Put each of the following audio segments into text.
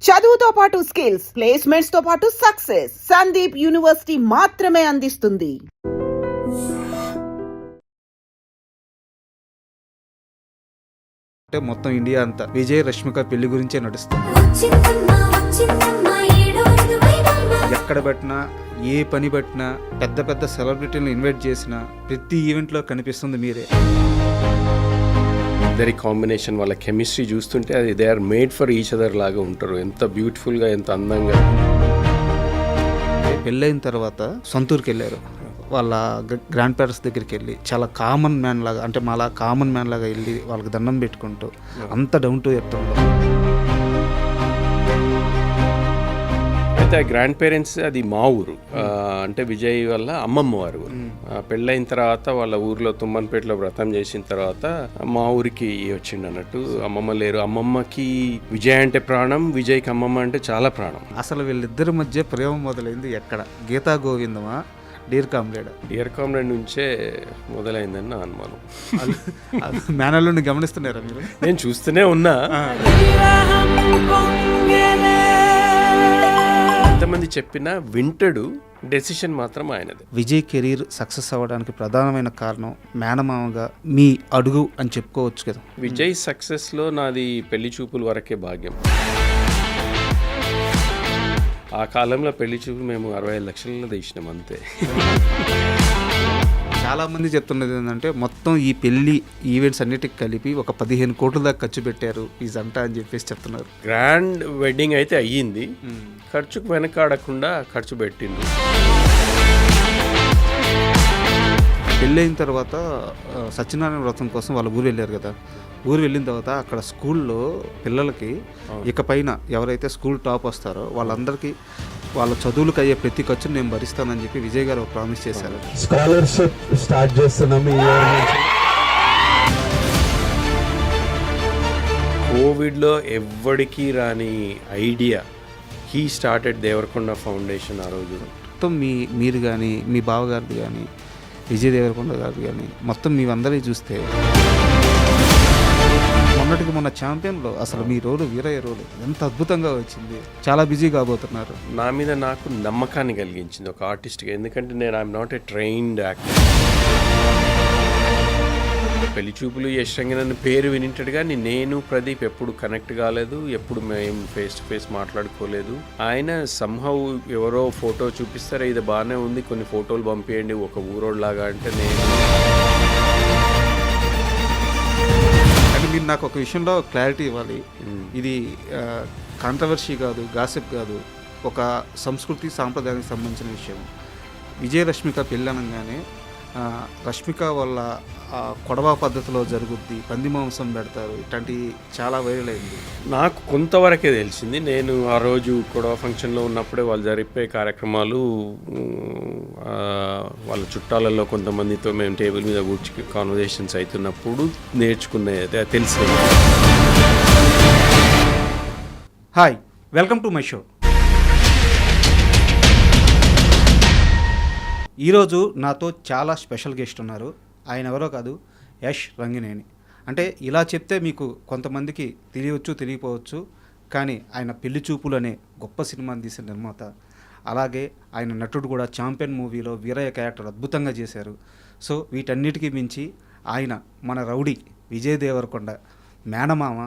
చదువుతో పాటు skills, placements తో పాటు సక్సెస్ సందీప్ యూనివర్సిటీ మాత్రమే అందిస్తుంది. అంటే మొత్తం ఇండియా అంతా విజయ్ రష్మిక పెళ్లి గురించే నడుస్తుంది. ఎక్కడ పెట్టినా ఏ పని పెట్టినా పెద్ద పెద్ద సెలబ్రిటీలను ఇన్వైట్ చేసినా ప్రతి ఈవెంట్లో కనిపిస్తుంది మీరే. ఇద్దరి కాంబినేషన్, వాళ్ళ కెమిస్ట్రీ చూస్తుంటే అది they are made for each other లాగా ఉంటారు. ఎంత బ్యూటిఫుల్గా, ఎంత అందంగా. పెళ్ళైన తర్వాత సొంతూరుకి వెళ్ళారు. వాళ్ళ గ్రాండ్ పేరెంట్స్ దగ్గరికి వెళ్ళి చాలా కామన్ మ్యాన్ లాగా, అంటే మాలా కామన్ మ్యాన్ లాగా వెళ్ళి వాళ్ళకి దండం పెట్టుకుంటూ అంత డౌన్ టు ఎర్త్. అయితే ఆ గ్రాండ్ పేరెంట్స్ అది మా ఊరు, అంటే విజయ్ వాళ్ళ అమ్మమ్మ వారు. పెళ్ళైన తర్వాత వాళ్ళ ఊర్లో తుమ్మన్పేటలో వ్రతం చేసిన తర్వాత మా ఊరికి వచ్చిండు అన్నట్టు. అమ్మమ్మ లేరు. అమ్మమ్మకి విజయ్ అంటే ప్రాణం, విజయ్కి అమ్మమ్మ అంటే చాలా ప్రాణం. అసలు వీళ్ళిద్దరి మధ్య ప్రేమ మొదలైంది ఎక్కడ? గీతా గోవిందమా, డియర్ కామ్రేడ్? డియర్ కామ్రేడ్ నుంచే మొదలైందని నా అనుమానం. మేనల్ని గమనిస్తున్నారా మీరు? నేను చూస్తూనే ఉన్నా. ఎంతమంది చెప్పినా వింటడు, డెసిషన్ మాత్రం ఆయనది. విజయ్ కెరీర్ సక్సెస్ అవ్వడానికి ప్రధానమైన కారణం మేనమామగా మీ అడుగు అని చెప్పుకోవచ్చు కదా. విజయ్ సక్సెస్లో నాది పెళ్లి చూపుల వరకే భాగ్యం. ఆ కాలంలో పెళ్లి చూపులు మేము 65 లక్షలలో తీసినాం అంతే. చాలా మంది చెప్తున్నది ఏంటంటే మొత్తం ఈ పెళ్లి ఈవెంట్స్ అన్నిటికి కలిపి ఒక 15 కోట్ల దాకా ఖర్చు పెట్టారు ఈ జంట అని చెప్పేసి చెప్తున్నారు. గ్రాండ్ వెడ్డింగ్ అయితే అయ్యింది, ఖర్చుకు వెనకాడకుండా ఖర్చు పెట్టింది. పెళ్ళైన తర్వాత సత్యనారాయణ వ్రతం కోసం వాళ్ళ ఊరు వెళ్ళారు కదా. ఊరు వెళ్ళిన తర్వాత అక్కడ స్కూల్లో పిల్లలకి ఇకపైన ఎవరైతే స్కూల్ టాప్ వస్తారో వాళ్ళందరికీ వాళ్ళ చదువులకు అయ్యే ప్రతి ఖర్చును నేను భరిస్తానని చెప్పి విజయ్ గారు ప్రామిస్ చేశారు. స్కాలర్షిప్ స్టార్ట్ చేస్తున్నాము ఈ ఇయర్ నుంచి. కోవిడ్లో ఎవ్వడికి రాని idea, he started Deverakonda Foundation. ఆ రోజు మొత్తం మీరు కానీ, మీ బావగారిది కానీ, విజయ్ దేవరకొండ గారు కానీ, మొత్తం మీవందరినీ చూస్తే మొన్నటికి మొన్న ఛాంపియన్లో అసలు మీ రోలు, వీరయ్య రోలు ఎంత అద్భుతంగా వచ్చింది. చాలా బిజీ కాబోతున్నారు. నా మీద నాకు నమ్మకాన్ని కలిగించింది ఒక ఆర్టిస్ట్గా. ఎందుకంటే నేను I'm not a trained actor. పెళ్లి చూపులు యశ్ రంగన్ పేరు వినింటాడు కానీ నేను ప్రదీప్ ఎప్పుడు కనెక్ట్ కాలేదు, ఎప్పుడు మేము ఫేస్ టు ఫేస్ మాట్లాడుకోలేదు. ఆయన సంహౌ ఎవరో ఫోటో చూపిస్తారే ఇది బాగానే ఉంది, కొన్ని ఫోటోలు పంపించండి ఒక ఊరోడ్లాగా అంటే నేను. అంటే మీరు నాకు ఒక విషయంలో క్లారిటీ ఇవ్వాలి. ఇది కాంట్రవర్సీ కాదు, గాసిప్ కాదు, ఒక సంస్కృతి సాంప్రదాయానికి సంబంధించిన విషయం. విజయ రష్మిక పెళ్ళి అనగానే రష్మిక వల్ల కొడవ పద్ధతిలో జరుగుద్ది, పంది మాంసం పెడతారు, ఇట్లాంటి చాలా వైరల్ అయింది. నాకు కొంతవరకే తెలిసింది. నేను ఆ రోజు కొడవ ఫంక్షన్లో ఉన్నప్పుడే వాళ్ళు జరిపే కార్యక్రమాలు, వాళ్ళ చుట్టాలలో కొంతమందితో మేము టేబుల్ మీద కూర్చి కాన్వర్జేషన్స్ అవుతున్నప్పుడు నేర్చుకునేది తెలిసింది. Hi, welcome to my show. ఈరోజు నాతో చాలా స్పెషల్ గెస్ట్ ఉన్నారు. ఆయన ఎవరో కాదు, యశ్ రంగినేని. అంటే ఇలా చెప్తే మీకు కొంతమందికి తెలియవచ్చు, తెలియకపోవచ్చు, కానీ ఆయన పెళ్లి చూపులు అనే గొప్ప సినిమాని తీసిన నిర్మాత. అలాగే ఆయన నటుడు కూడా. ఛాంపియన్ మూవీలో వీరయ్య క్యారెక్టర్ అద్భుతంగా చేశారు. సో వీటన్నిటికీ మించి ఆయన మన రౌడీ విజయ్ దేవరకొండ మేనమామ.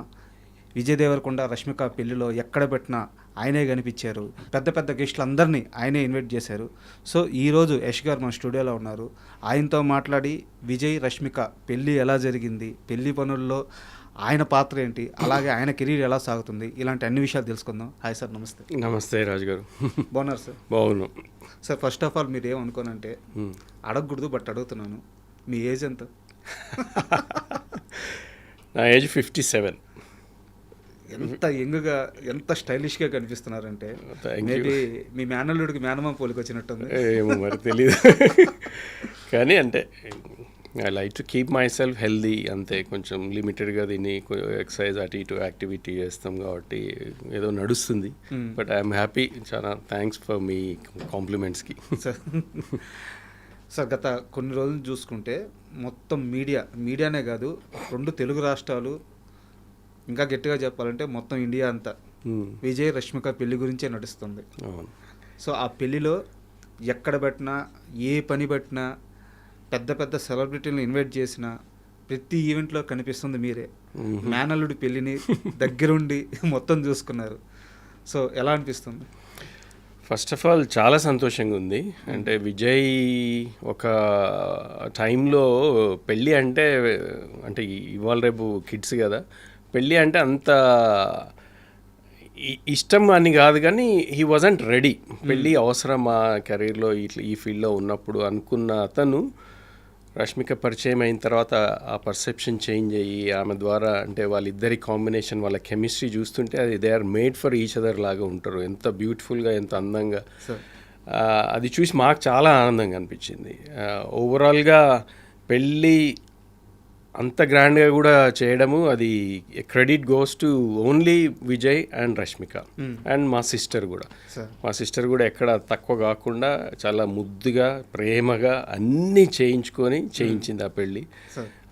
విజయ్ దేవరకొండ రష్మిక పెళ్లిలో ఎక్కడ పెట్టినా ఆయనే కనిపించారు. పెద్ద పెద్ద గెస్టులు అందరినీ ఆయనే ఇన్వైట్ చేశారు. సో ఈరోజు యశ్ గారు మన స్టూడియోలో ఉన్నారు. ఆయనతో మాట్లాడి విజయ్ రష్మిక పెళ్ళి ఎలా జరిగింది, పెళ్లి పనుల్లో ఆయన పాత్ర ఏంటి, అలాగే ఆయన కెరీర్ ఎలా సాగుతుంది, ఇలాంటి అన్ని విషయాలు తెలుసుకుందాం. హాయ్ సార్, నమస్తే. నమస్తే రాజు గారు. బాగున్నారు సార్? బాగున్నాం సార్. ఫస్ట్ ఆఫ్ ఆల్ మీరు ఏమనుకోనంటే అడగకూడదు, బట్ అడుగుతున్నాను, మీ ఏజ్ ఎంత? నా ఏజ్ 57. ఎంత యంగ్గా, ఎంత స్టైలిష్గా కనిపిస్తున్నారంటే మేబీ మీ మేనల్లుడికి మేనమామ పోలికి వచ్చినట్టుంది. ఏమో మరి తెలీదు. కానీ అంటే I like to keep my self healthy అంతే. కొంచెం లిమిటెడ్గా దీన్ని ఎక్సర్సైజ్ అటు ఇటు యాక్టివిటీ చేస్తాం కాబట్టి ఏదో నడుస్తుంది. But I'm happy. చాలా థ్యాంక్స్ ఫర్ మీ కాంప్లిమెంట్స్కి. సార్, గత కొన్ని రోజులు చూసుకుంటే మొత్తం మీడియానే కాదు, 2 తెలుగు రాష్ట్రాలు, ఇంకా గట్టిగా చెప్పాలంటే మొత్తం ఇండియా అంతా విజయ్ రష్మిక పెళ్లి గురించే నడుస్తుంది. అవును. సో ఆ పెళ్లిలో ఎక్కడ పెట్టినా, ఏ పని పెట్టినా, పెద్ద పెద్ద సెలబ్రిటీలను ఇన్వైట్ చేసిన ప్రతి ఈవెంట్లో కనిపిస్తుంది మీరే. మేనల్లుడి పెళ్లిని దగ్గరుండి మొత్తం చూసుకున్నారు. సో ఎలా అనిపిస్తుంది? ఫస్ట్ ఆఫ్ ఆల్ చాలా సంతోషంగా ఉంది. అంటే విజయ్ ఒక టైంలో పెళ్ళి అంటే ఇవాళ రేపు కిడ్స్ కదా, పెళ్ళి అంటే అంత ఇష్టం అని కాదు, కానీ హీ వాజంట్ రెడీ. పెళ్ళి అవసరం మా కెరీర్లో ఇట్లా ఈ ఫీల్డ్లో ఉన్నప్పుడు అనుకున్న అతను రష్మిక పరిచయం అయిన తర్వాత ఆ పర్సెప్షన్ చేంజ్ అయ్యి ఆమె ద్వారా అంటే వాళ్ళిద్దరి కాంబినేషన్, వాళ్ళ కెమిస్ట్రీ చూస్తుంటే అది they are made for each other లాగా ఉంటారు. ఎంత బ్యూటిఫుల్గా, ఎంత అందంగా. అది చూసి మాకు చాలా ఆనందంగా అనిపించింది. ఓవరాల్గా పెళ్ళి అంత గ్రాండ్గా కూడా చేయడము, అది credit goes to only Vijay and Rashmika and మా సిస్టర్ కూడా. మా సిస్టర్ కూడా ఎక్కడ తక్కువ కాకుండా చాలా ముద్దుగా, ప్రేమగా అన్నీ చేయించింది ఆ పెళ్ళి.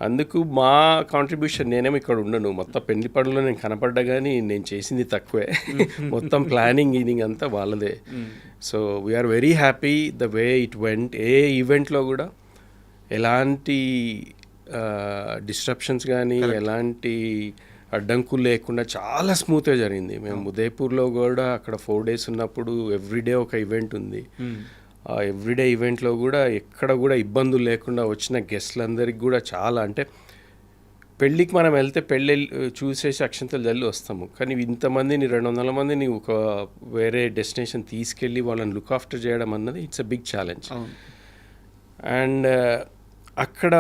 అందుకు మా కాంట్రిబ్యూషన్, నేనేమో ఇక్కడ ఉండను, మొత్తం పెళ్లి పనుల్లో నేను కనపడ్డా కానీ నేను చేసింది తక్కువే. మొత్తం ప్లానింగ్ అంతా వాళ్ళదే. So we are very happy the way it went. ఏ ఈవెంట్లో కూడా ఎలాంటి డిస్ట్రప్షన్స్ కానీ ఎలాంటి అడ్డంకులు లేకుండా చాలా స్మూత్గా జరిగింది. మేము ఉదయపూర్లో కూడా అక్కడ 4 days ఉన్నప్పుడు ఎవ్రీడే ఒక ఈవెంట్ ఉంది. ఆ ఎవ్రీడే ఈవెంట్లో కూడా ఎక్కడ కూడా ఇబ్బందులు లేకుండా వచ్చిన గెస్ట్లందరికీ కూడా చాలా, అంటే పెళ్ళికి మనం వెళ్తే పెళ్ళి చూసేసి అక్షంతలు జల్లి వస్తాము, కానీ ఇంతమందిని 200 మందిని ఒక వేరే డెస్టినేషన్ తీసుకెళ్ళి వాళ్ళని లుక్ ఆఫ్టర్ చేయడం అన్నది it's a big challenge. And అక్కడ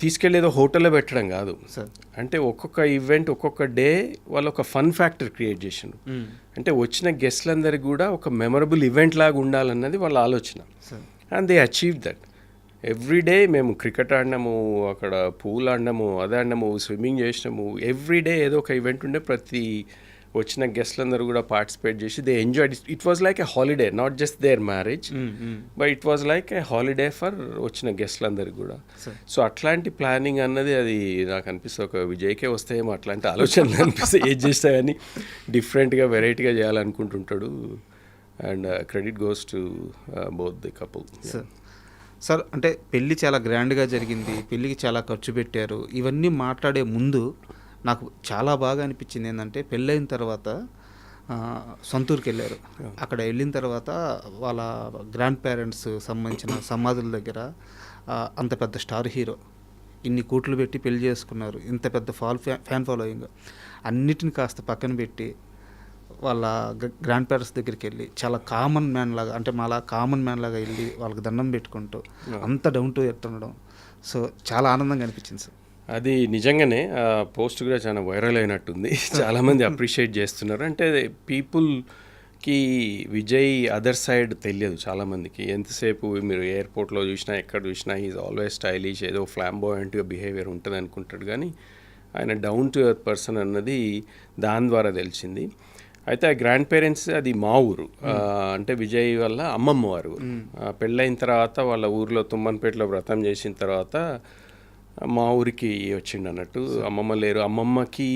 తీసుకెళ్ళేదో హోటల్లో పెట్టడం కాదు, అంటే ఒక్కొక్క ఈవెంట్, ఒక్కొక్క డే వాళ్ళు ఒక ఫన్ ఫ్యాక్టర్ క్రియేట్ చేసిండు. అంటే వచ్చిన గెస్ట్లందరికీ కూడా ఒక మెమరబుల్ ఈవెంట్ లాగా ఉండాలన్నది వాళ్ళ ఆలోచన. And they achieve that. Everyday మేము క్రికెట్ ఆడినాము, అక్కడ పూల్ ఆడినాము, అది ఆడినాము, స్విమ్మింగ్ చేసినాము. ఎవ్రీడే ఏదో ఒక ఈవెంట్ ఉండే, ప్రతి వచ్చిన గెస్ట్లందరూ కూడా పార్టిసిపేట్ చేసి they enjoyed. It was like a holiday, not just their marriage, but it was like a holiday for వచ్చిన గెస్ట్లందరికీ కూడా. సో అట్లాంటి ప్లానింగ్ అన్నది అది నాకు అనిపిస్తుంది ఒక విజయ్కే వస్తాయేమో అట్లాంటి ఆలోచనలు అనిపిస్తాయి. ఏది చేస్తా కానీ డిఫరెంట్గా, వెరైటీగా చేయాలనుకుంటుంటాడు. And credit goes to both the couple. Sir, అంటే పెళ్ళి చాలా గ్రాండ్గా జరిగింది, పెళ్ళికి చాలా ఖర్చు పెట్టారు. ఇవన్నీ మాట్లాడే ముందు నాకు చాలా బాగా అనిపించింది ఏంటంటే, పెళ్ళైన తర్వాత సొంతూరుకి వెళ్ళారు. అక్కడ వెళ్ళిన తర్వాత వాళ్ళ గ్రాండ్ పేరెంట్స్ సంబంధించిన సమాధుల దగ్గర అంత పెద్ద స్టార్ హీరో ఇన్ని కోట్లు పెట్టి పెళ్లి చేసుకున్నారు, ఇంత పెద్ద ఫ్యాన్ ఫాలోయింగ్, అన్నిటిని కాస్త పక్కన పెట్టి వాళ్ళ గ్రాండ్ పేరెంట్స్ దగ్గరికి వెళ్ళి చాలా కామన్ మ్యాన్ లాగా, అంటే మాలా కామన్ మ్యాన్ లాగా వెళ్ళి వాళ్ళకి దండం పెట్టుకుంటూ అంత డౌన్ టు ఎర్త్ ఉండడం, సో చాలా ఆనందంగా అనిపించింది సార్. అది నిజంగానే పోస్ట్ కూడా చాలా వైరల్ అయినట్టుంది. చాలామంది అప్రిషియేట్ చేస్తున్నారు. అంటే పీపుల్కి విజయ్ అదర్ సైడ్ తెలియదు చాలామందికి. ఎంతసేపు మీరు ఎయిర్పోర్ట్లో చూసినా, ఎక్కడ చూసినా ఈజ్ ఆల్వేస్ స్టైలిష్, ఏదో ఫ్లాంబోయంట్గా బిహేవియర్ ఉంటుంది అనుకుంటాడు, కానీ ఆయన డౌన్ టు ఎర్త్ పర్సన్ అన్నది దాని ద్వారా తెలిసింది. అయితే ఆ గ్రాండ్ పేరెంట్స్ అది మా ఊరు, అంటే విజయ్ వాళ్ళ అమ్మమ్మ వారు ఊరు. పెళ్ళైన తర్వాత వాళ్ళ ఊరిలో తుమ్మన్పేటలో వ్రతం చేసిన తర్వాత మా ఊరికి వచ్చిండు అన్నట్టు. అమ్మమ్మ లేరు. అమ్మమ్మకి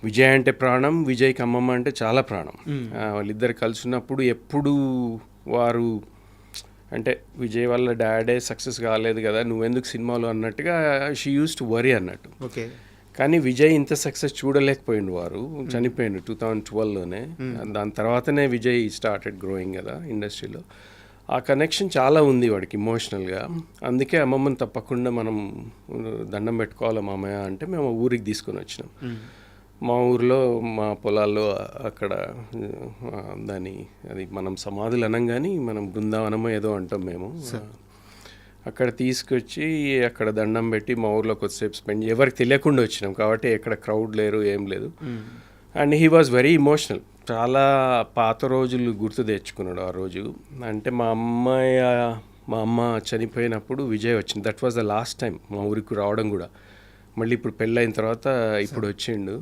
విజయ్ అంటే ప్రాణం, విజయ్కి అమ్మమ్మ అంటే చాలా ప్రాణం. వాళ్ళిద్దరు కలిసి ఉన్నప్పుడు ఎప్పుడు వారు అంటే విజయ్ వాళ్ళ డాడే సక్సెస్ కాలేదు కదా, నువ్వెందుకు సినిమాలు అన్నట్టుగా షీ యూస్ టు వరీ అన్నట్టు. ఓకే. కానీ విజయ్ ఇంత సక్సెస్ చూడలేకపోయిండు, వారు చనిపోయిండు 2012లోనే. దాని తర్వాతనే విజయ్ స్టార్టెడ్ గ్రోయింగ్ కదా ఇండస్ట్రీలో. ఆ కనెక్షన్ చాలా ఉంది వాడికి ఇమోషనల్గా. అందుకే అమ్మమ్మని తప్పకుండా మనం దండం పెట్టుకోవాలి మామయ్య అంటే మేము ఊరికి తీసుకొని వచ్చినాం. మా ఊరిలో మా పొలాల్లో అక్కడ అది మనం సమాధులు అనంగాని మనం బృందావనమో ఏదో అంటాం మేము. అక్కడ తీసుకొచ్చి అక్కడ దండం పెట్టి మా ఊర్లో కొద్దిసేపు స్పెండ్, ఎవరికి తెలియకుండా వచ్చినాం కాబట్టి ఎక్కడ క్రౌడ్ లేరు, ఏం లేదు. And he was very emotional. చాలా పాత రోజులు గుర్తు తెచ్చుకున్నాడు ఆ రోజు. అంటే మా అమ్మ చనిపోయినప్పుడు విజయ్ వచ్చింది. That was the last time మా ఊరికి రావడం కూడా. మళ్ళీ ఇప్పుడు పెళ్ళైన తర్వాత ఇప్పుడు వచ్చిండు.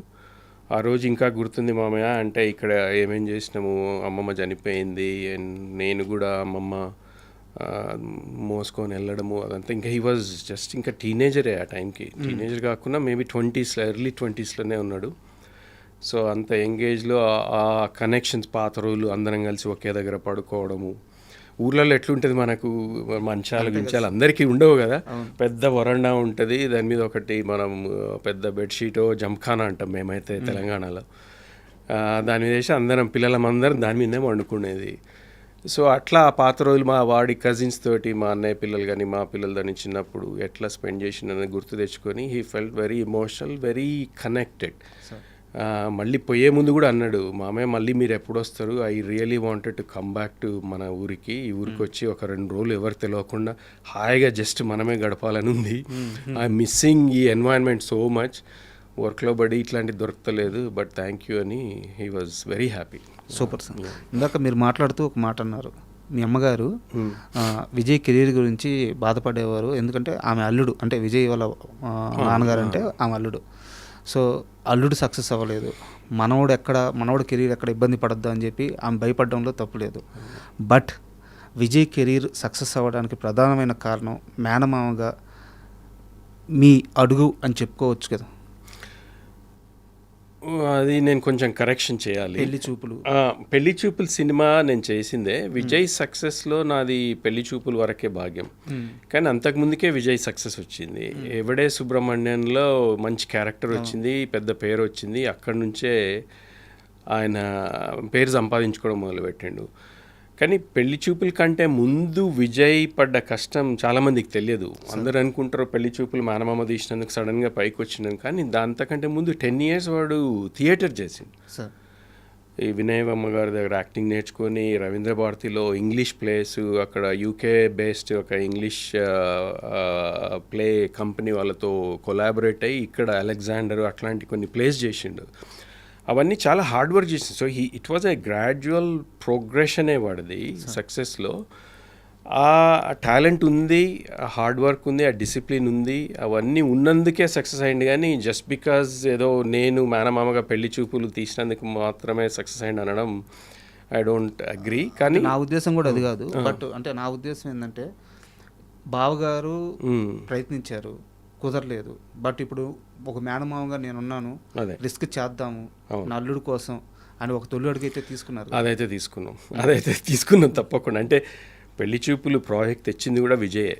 ఆ రోజు ఇంకా గుర్తుంది మామయ్య అంటే, ఇక్కడ ఏమేం చేసినాము, అమ్మమ్మ చనిపోయింది అండ్ నేను కూడా అమ్మమ్మ మోసుకొని వెళ్ళడము అదంతా. ఇంకా హీ వాజ్ జస్ట్ ఇంకా టీనేజరే ఆ టైంకి. టీనేజర్ కాకుండా మేబీ 20s, ఎర్లీ 20sలోనే ఉన్నాడు. సో అంత ఎంగేజ్లో ఆ కనెక్షన్స్, పాత రోజులు అందరం కలిసి ఒకే దగ్గర పడుకోవడము. ఊర్లలో ఎట్లుంటుంది మనకు మంచాలు గించాలు అందరికీ ఉండవు కదా, పెద్ద వరండా ఉంటుంది, దాని మీద ఒకటి మనం పెద్ద బెడ్షీటో జంఖానా అంటాం మేమైతే తెలంగాణలో, దాని మీద వేసి అందరం పిల్లలమందరం దాని మీదనే వండుకునేది. సో అట్లా ఆ పాత రోజులు మా వాడి కజిన్స్ తోటి, మా అన్నయ్య పిల్లలు కానీ మా పిల్లలు దాన్ని చిన్నప్పుడు ఎట్లా స్పెండ్ చేసిందని గుర్తు తెచ్చుకొని he felt very emotional, very connected. మళ్ళీ పోయే ముందు కూడా అన్నాడు, మామయ్య మళ్ళీ మీరు ఎప్పుడు వస్తారు, I really wanted to come back to మన ఊరికి, ఈ ఊరికి వచ్చి ఒక 2 రోజులు ఎవరు తెలియకుండా హాయిగా జస్ట్ మనమే గడపాలని ఉంది. ఐ మిస్సింగ్ ఈ ఎన్వైరన్మెంట్ సో మచ్, వర్క్లో పడి ఇట్లాంటివి దొరకలేదు, బట్ థ్యాంక్ యూ అని he was very happy. Super sir. ఇందాక మీరు మాట్లాడుతూ ఒక మాట అన్నారు, మీ అమ్మగారు విజయ్ కెరీర్ గురించి బాధపడేవారు, ఎందుకంటే ఆమె అల్లుడు, అంటే విజయ్ వాళ్ళ నాన్నగారు అంటే ఆమె అల్లుడు. సో అల్లుడు సక్సెస్ అవ్వలేదు, మనవడు కెరీర్ ఎక్కడ ఇబ్బంది పడద్దు అని చెప్పి ఆమె భయపడడంలో తప్పులేదు. బట్ విజయ్ కెరీర్ సక్సెస్ అవ్వడానికి ప్రధానమైన కారణం మేనమామగా మీ అడుగు అని చెప్పుకోవచ్చు కదా. అది నేను కొంచెం కరెక్షన్ చేయాలి. పెళ్లి చూపులు సినిమా నేను చేసిందే. విజయ్ సక్సెస్లో నాది పెళ్లి చూపుల వరకే భాగ్యం, కానీ అంతకుముందుకే విజయ్ సక్సెస్ వచ్చింది. ఎవడే సుబ్రహ్మణ్యంలో మంచి క్యారెక్టర్ వచ్చింది, పెద్ద పేరు వచ్చింది, అక్కడి నుంచే ఆయన పేరు సంపాదించుకోవడం మొదలుపెట్టిండు. కానీ పెళ్లి చూపుల కంటే ముందు విజయ్ పడ్డ కష్టం చాలామందికి తెలియదు. అందరు అనుకుంటారు పెళ్లి చూపులు మేనమామ తీసినందుకు సడన్గా పైకి వచ్చినాను, కానీ దాంతకంటే ముందు 10 years వాడు థియేటర్ చేసిండు. ఈ వినయవమ్మ గారి దగ్గర యాక్టింగ్ నేర్చుకొని రవీంద్ర భారతిలో ఇంగ్లీష్ ప్లేస్, అక్కడ యూకే బేస్డ్ ఒక ఇంగ్లీష్ ప్లే కంపెనీ వాళ్ళతో కొలాబరేట్ అయ్యి ఇక్కడ అలెగ్జాండర్ అట్లాంటి కొన్ని ప్లేస్ చేసిండు. అవన్నీ చాలా హార్డ్ వర్క్ చేసింది. So it was a gradual ప్రోగ్రెషనే వాడిది సక్సెస్లో. ఆ టాలెంట్ ఉంది, ఆ హార్డ్ వర్క్ ఉంది, ఆ డిసిప్లిన్ ఉంది, అవన్నీ ఉన్నందుకే సక్సెస్ అయ్యింది. కానీ జస్ట్ బికాజ్ ఏదో నేను మేనమామగా పెళ్లి చూపులు తీసినందుకు మాత్రమే సక్సెస్ అయ్యింది అనడం ఐ డోంట్ అగ్రీ. కానీ నా ఉద్దేశం కూడా అది కాదు. బట్ అంటే నా ఉద్దేశం ఏంటంటే బావగారు ప్రయత్నించారు, కుదరలేదు. బట్ ఇప్పుడు ఒక మేనమామగా నేనున్నాను, రిస్క్ చేద్దాము నా అల్లుడు కోసం అని ఒక తొలి అడుగు అయితే తీసుకున్నారు. అదైతే తీసుకున్నాం తప్పకుండా. అంటే పెళ్లి చూపులు ప్రాజెక్ట్ తెచ్చింది కూడా విజయే.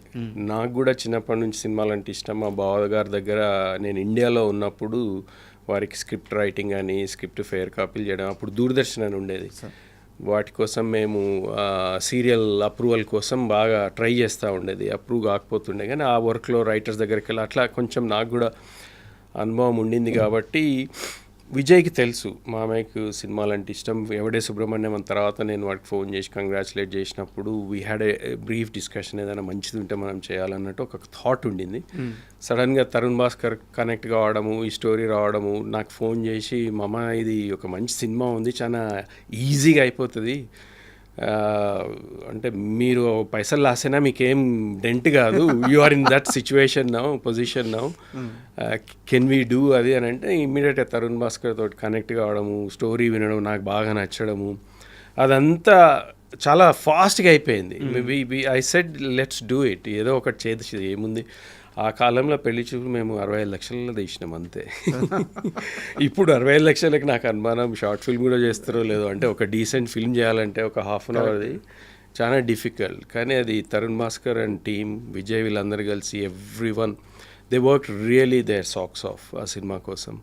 నాకు కూడా చిన్నప్పటి నుంచి సినిమాలు అంటే ఇష్టం. మా బావగారి దగ్గర నేను ఇండియాలో ఉన్నప్పుడు వారికి స్క్రిప్ట్ రైటింగ్ అని, స్క్రిప్ట్ ఫేర్ కాపీలు చేయడం, అప్పుడు దూరదర్శన్ అని ఉండేది, వాటి కోసం మేము సీరియల్ అప్రూవల్ కోసం బాగా ట్రై చేస్తూ ఉండేది. అప్రూవ్ కాకపోతుండే, కానీ ఆ వర్క్లో రైటర్స్ దగ్గరికి వెళ్ళి అట్లా కొంచెం నాకు కూడా అనుభవం ఉండింది. కాబట్టి విజయ్కి తెలుసు మామయ్యకు సినిమాలు అంటే ఇష్టం. ఎవడే సుబ్రహ్మణ్యం అని తర్వాత నేను వాడికి ఫోన్ చేసి కంగ్రాచులేట్ చేసినప్పుడు we had a brief discussion, ఏదైనా మంచిది ఉంటే మనం చేయాలన్నట్టు ఒక థాట్ ఉండింది. సడన్గా తరుణ్ భాస్కర్ కనెక్ట్ కావడము, ఈ స్టోరీ రావడము, నాకు ఫోన్ చేసి మామ ఇది ఒక మంచి సినిమా ఉంది, చాలా ఈజీగా అయిపోతుంది, అంటే మీరు పైసలు లాసైనా మీకేం డెంట్ కాదు, you are in that situation now, position now, can we do అది అని అంటే ఇమ్మీడియట్గా తరుణ్ భాస్కర్ తోటి కనెక్ట్ కావడము, స్టోరీ వినడం, నాకు బాగా నచ్చడము, అదంతా చాలా ఫాస్ట్గా అయిపోయింది. I said let's do it, ఏదో ఒకటి చేసి ఏముంది. ఆ కాలంలో పెళ్లి చూపులు మేము 65 లక్షలలో తీసినాం అంతే. ఇప్పుడు 65 లక్షలకి నాకు అనుమానం షార్ట్ ఫిల్మ్ కూడా చేస్తారో లేదో. అంటే ఒక డీసెంట్ ఫిల్మ్ చేయాలంటే ఒక ½ an hourది చాలా డిఫికల్ట్. కానీ అది తరుణ్ భాస్కర్ అండ్ టీమ్, విజయ్ వీళ్ళందరూ కలిసి every they work really their socks off ఆ సినిమా కోసం.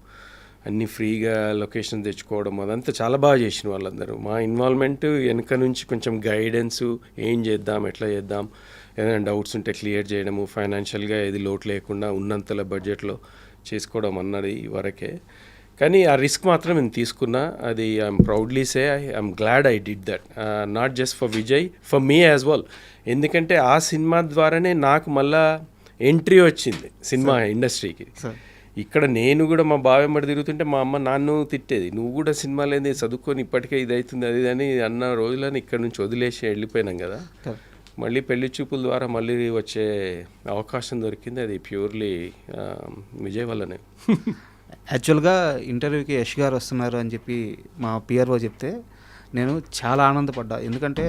అన్నీ ఫ్రీగా లొకేషన్ తెచ్చుకోవడం అదంతా చాలా బాగా చేసిన వాళ్ళందరూ. మా ఇన్వాల్వ్మెంట్ వెనక నుంచి కొంచెం గైడెన్సు, ఏం చేద్దాం, ఎట్లా చేద్దాం, ఏదైనా డౌట్స్ ఉంటే క్లియర్ చేయడము, ఫైనాన్షియల్గా ఏది లోటు లేకుండా ఉన్నంతల బడ్జెట్లో చేసుకోవడం అన్నది వరకే. కానీ ఆ రిస్క్ మాత్రం నేను తీసుకున్నా. అది I'm proudly say I'm glad I did that, not just for Vijay, for me as well. ఎందుకంటే ఆ సినిమా ద్వారానే నాకు మళ్ళా ఎంట్రీ వచ్చింది సినిమా ఇండస్ట్రీకి. ఇక్కడ నేను కూడా మా బావెమ్మడి తిరుగుతుంటే మా అమ్మ నాన్ను తిట్టేది, నువ్వు కూడా సినిమాలు ఏంది చదువుకొని ఇప్పటికే ఇది అవుతుంది అది అని అన్న రోజులని ఇక్కడ నుంచి వదిలేసి వెళ్ళిపోయినాం కదా. మళ్ళీ పెళ్లి చూపుల ద్వారా మళ్ళీ వచ్చే అవకాశం దొరికింది, అది ప్యూర్లీ విజయ్ వల్లనే. యాక్చువల్గా ఇంటర్వ్యూకి యష్ గారు వస్తున్నారు అని చెప్పి మా పిఆర్ఓ చెప్తే నేను చాలా ఆనందపడ్డా. ఎందుకంటే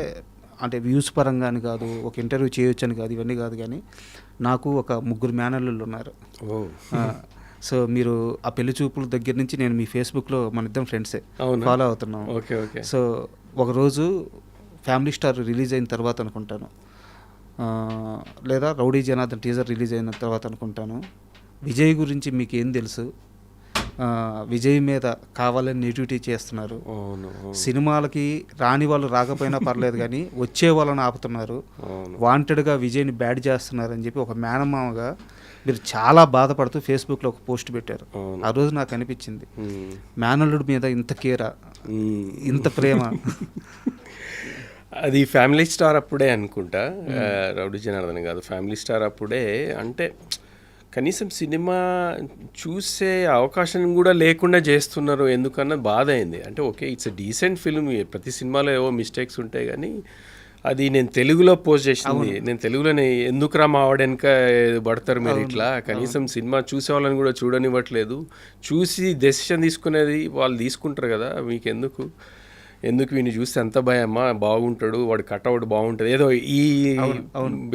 అంటే వ్యూస్ పరంగా అని కాదు, ఒక ఇంటర్వ్యూ చేయొచ్చు అని కాదు, ఇవన్నీ కాదు, కానీ నాకు ఒక 3 మేనల్లుళ్ళు ఉన్నారు. సో మీరు ఆ పెళ్లి చూపుల దగ్గర నుంచి నేను మీ ఫేస్బుక్లో మన ఇద్దరం ఫ్రెండ్సే అవునా? ఫాలో అవుతున్నాం. Okay okay. సో ఒకరోజు ఫ్యామిలీ స్టార్ రిలీజ్ అయిన తర్వాత అనుకుంటాను, లేదా రౌడీ జనార్దన్ టీజర్ రిలీజ్ అయిన తర్వాత అనుకుంటాను, విజయ్ గురించి మీకు ఏం తెలుసు, విజయ్ మీద కావాలని నెగిటివిటీ చేస్తున్నారు, అవును సినిమాలకి రాని వాళ్ళు రాకపోయినా పర్లేదు కానీ వచ్చే వాళ్ళని ఆపుతున్నారు, అవును. వాంటెడ్గా విజయ్ని బ్యాడ్ చేస్తున్నారు అని చెప్పి ఒక మేనమామగా మీరు చాలా బాధపడుతూ ఫేస్బుక్లో ఒక పోస్ట్ పెట్టారు. అవును. ఆ రోజు నాకు అనిపించింది, మ్మ్. మేనల్లుడి మీద ఇంత కేరా, మ్మ్. ఇంత ప్రేమ. అది ఫ్యామిలీ స్టార్ అప్పుడే అనుకుంటా, రౌడీ జనార్దన్ కాదు, ఫ్యామిలీ స్టార్ అప్పుడే. అంటే కనీసం సినిమా చూసే అవకాశం కూడా లేకుండా చేస్తున్నారు ఎందుకన్నా బాధ అయింది. అంటే okay, it's a decent film, ప్రతి సినిమాలో ఏవో మిస్టేక్స్ ఉంటాయి కానీ అది నేను తెలుగులో పోస్ట్ చేసింది, నేను తెలుగులోనే ఎందుకురా మా ఆవిడ వెనక పడతారు మీరు ఇట్లా, కనీసం సినిమా చూసే వాళ్ళని కూడా చూడనివ్వట్లేదు, చూసి డెసిషన్ తీసుకునేది వాళ్ళు తీసుకుంటారు కదా, మీకు ఎందుకు వీడిని చూస్తే అంత భయమ్మా, బాగుంటాడు వాడు కట్అవుట్ బాగుంటుంది ఏదో ఈ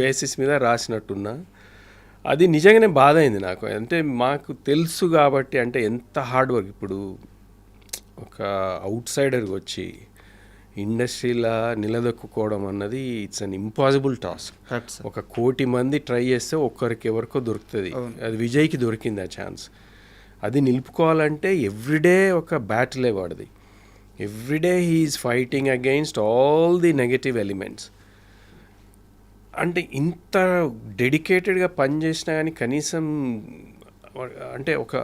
బేసిస్ మీద రాసినట్టున్నా. అది నిజంగానే బాధ అయింది నాకు. అంటే మాకు తెలుసు కాబట్టి, అంటే ఎంత హార్డ్ వర్క్. ఇప్పుడు ఒక అవుట్ సైడర్కి వచ్చి ఇండస్ట్రీలో నిలదొక్కుకోవడం అన్నది ఇట్స్ అన్ ఇంపాసిబుల్ టాస్క్. 1 కోటి మంది ట్రై చేస్తే ఒక్కరికి ఎవరికో దొరుకుతుంది, అది విజయ్కి దొరికింది ఆ ఛాన్స్. అది నిలుపుకోవాలంటే ఎవ్రీడే ఒక బ్యాటిలే వాడిది, every day he's fighting against all the negative elements. అంటే ఇంత డెడికేటెడ్గా పనిచేసినా కానీ కనీసం అంటే ఒక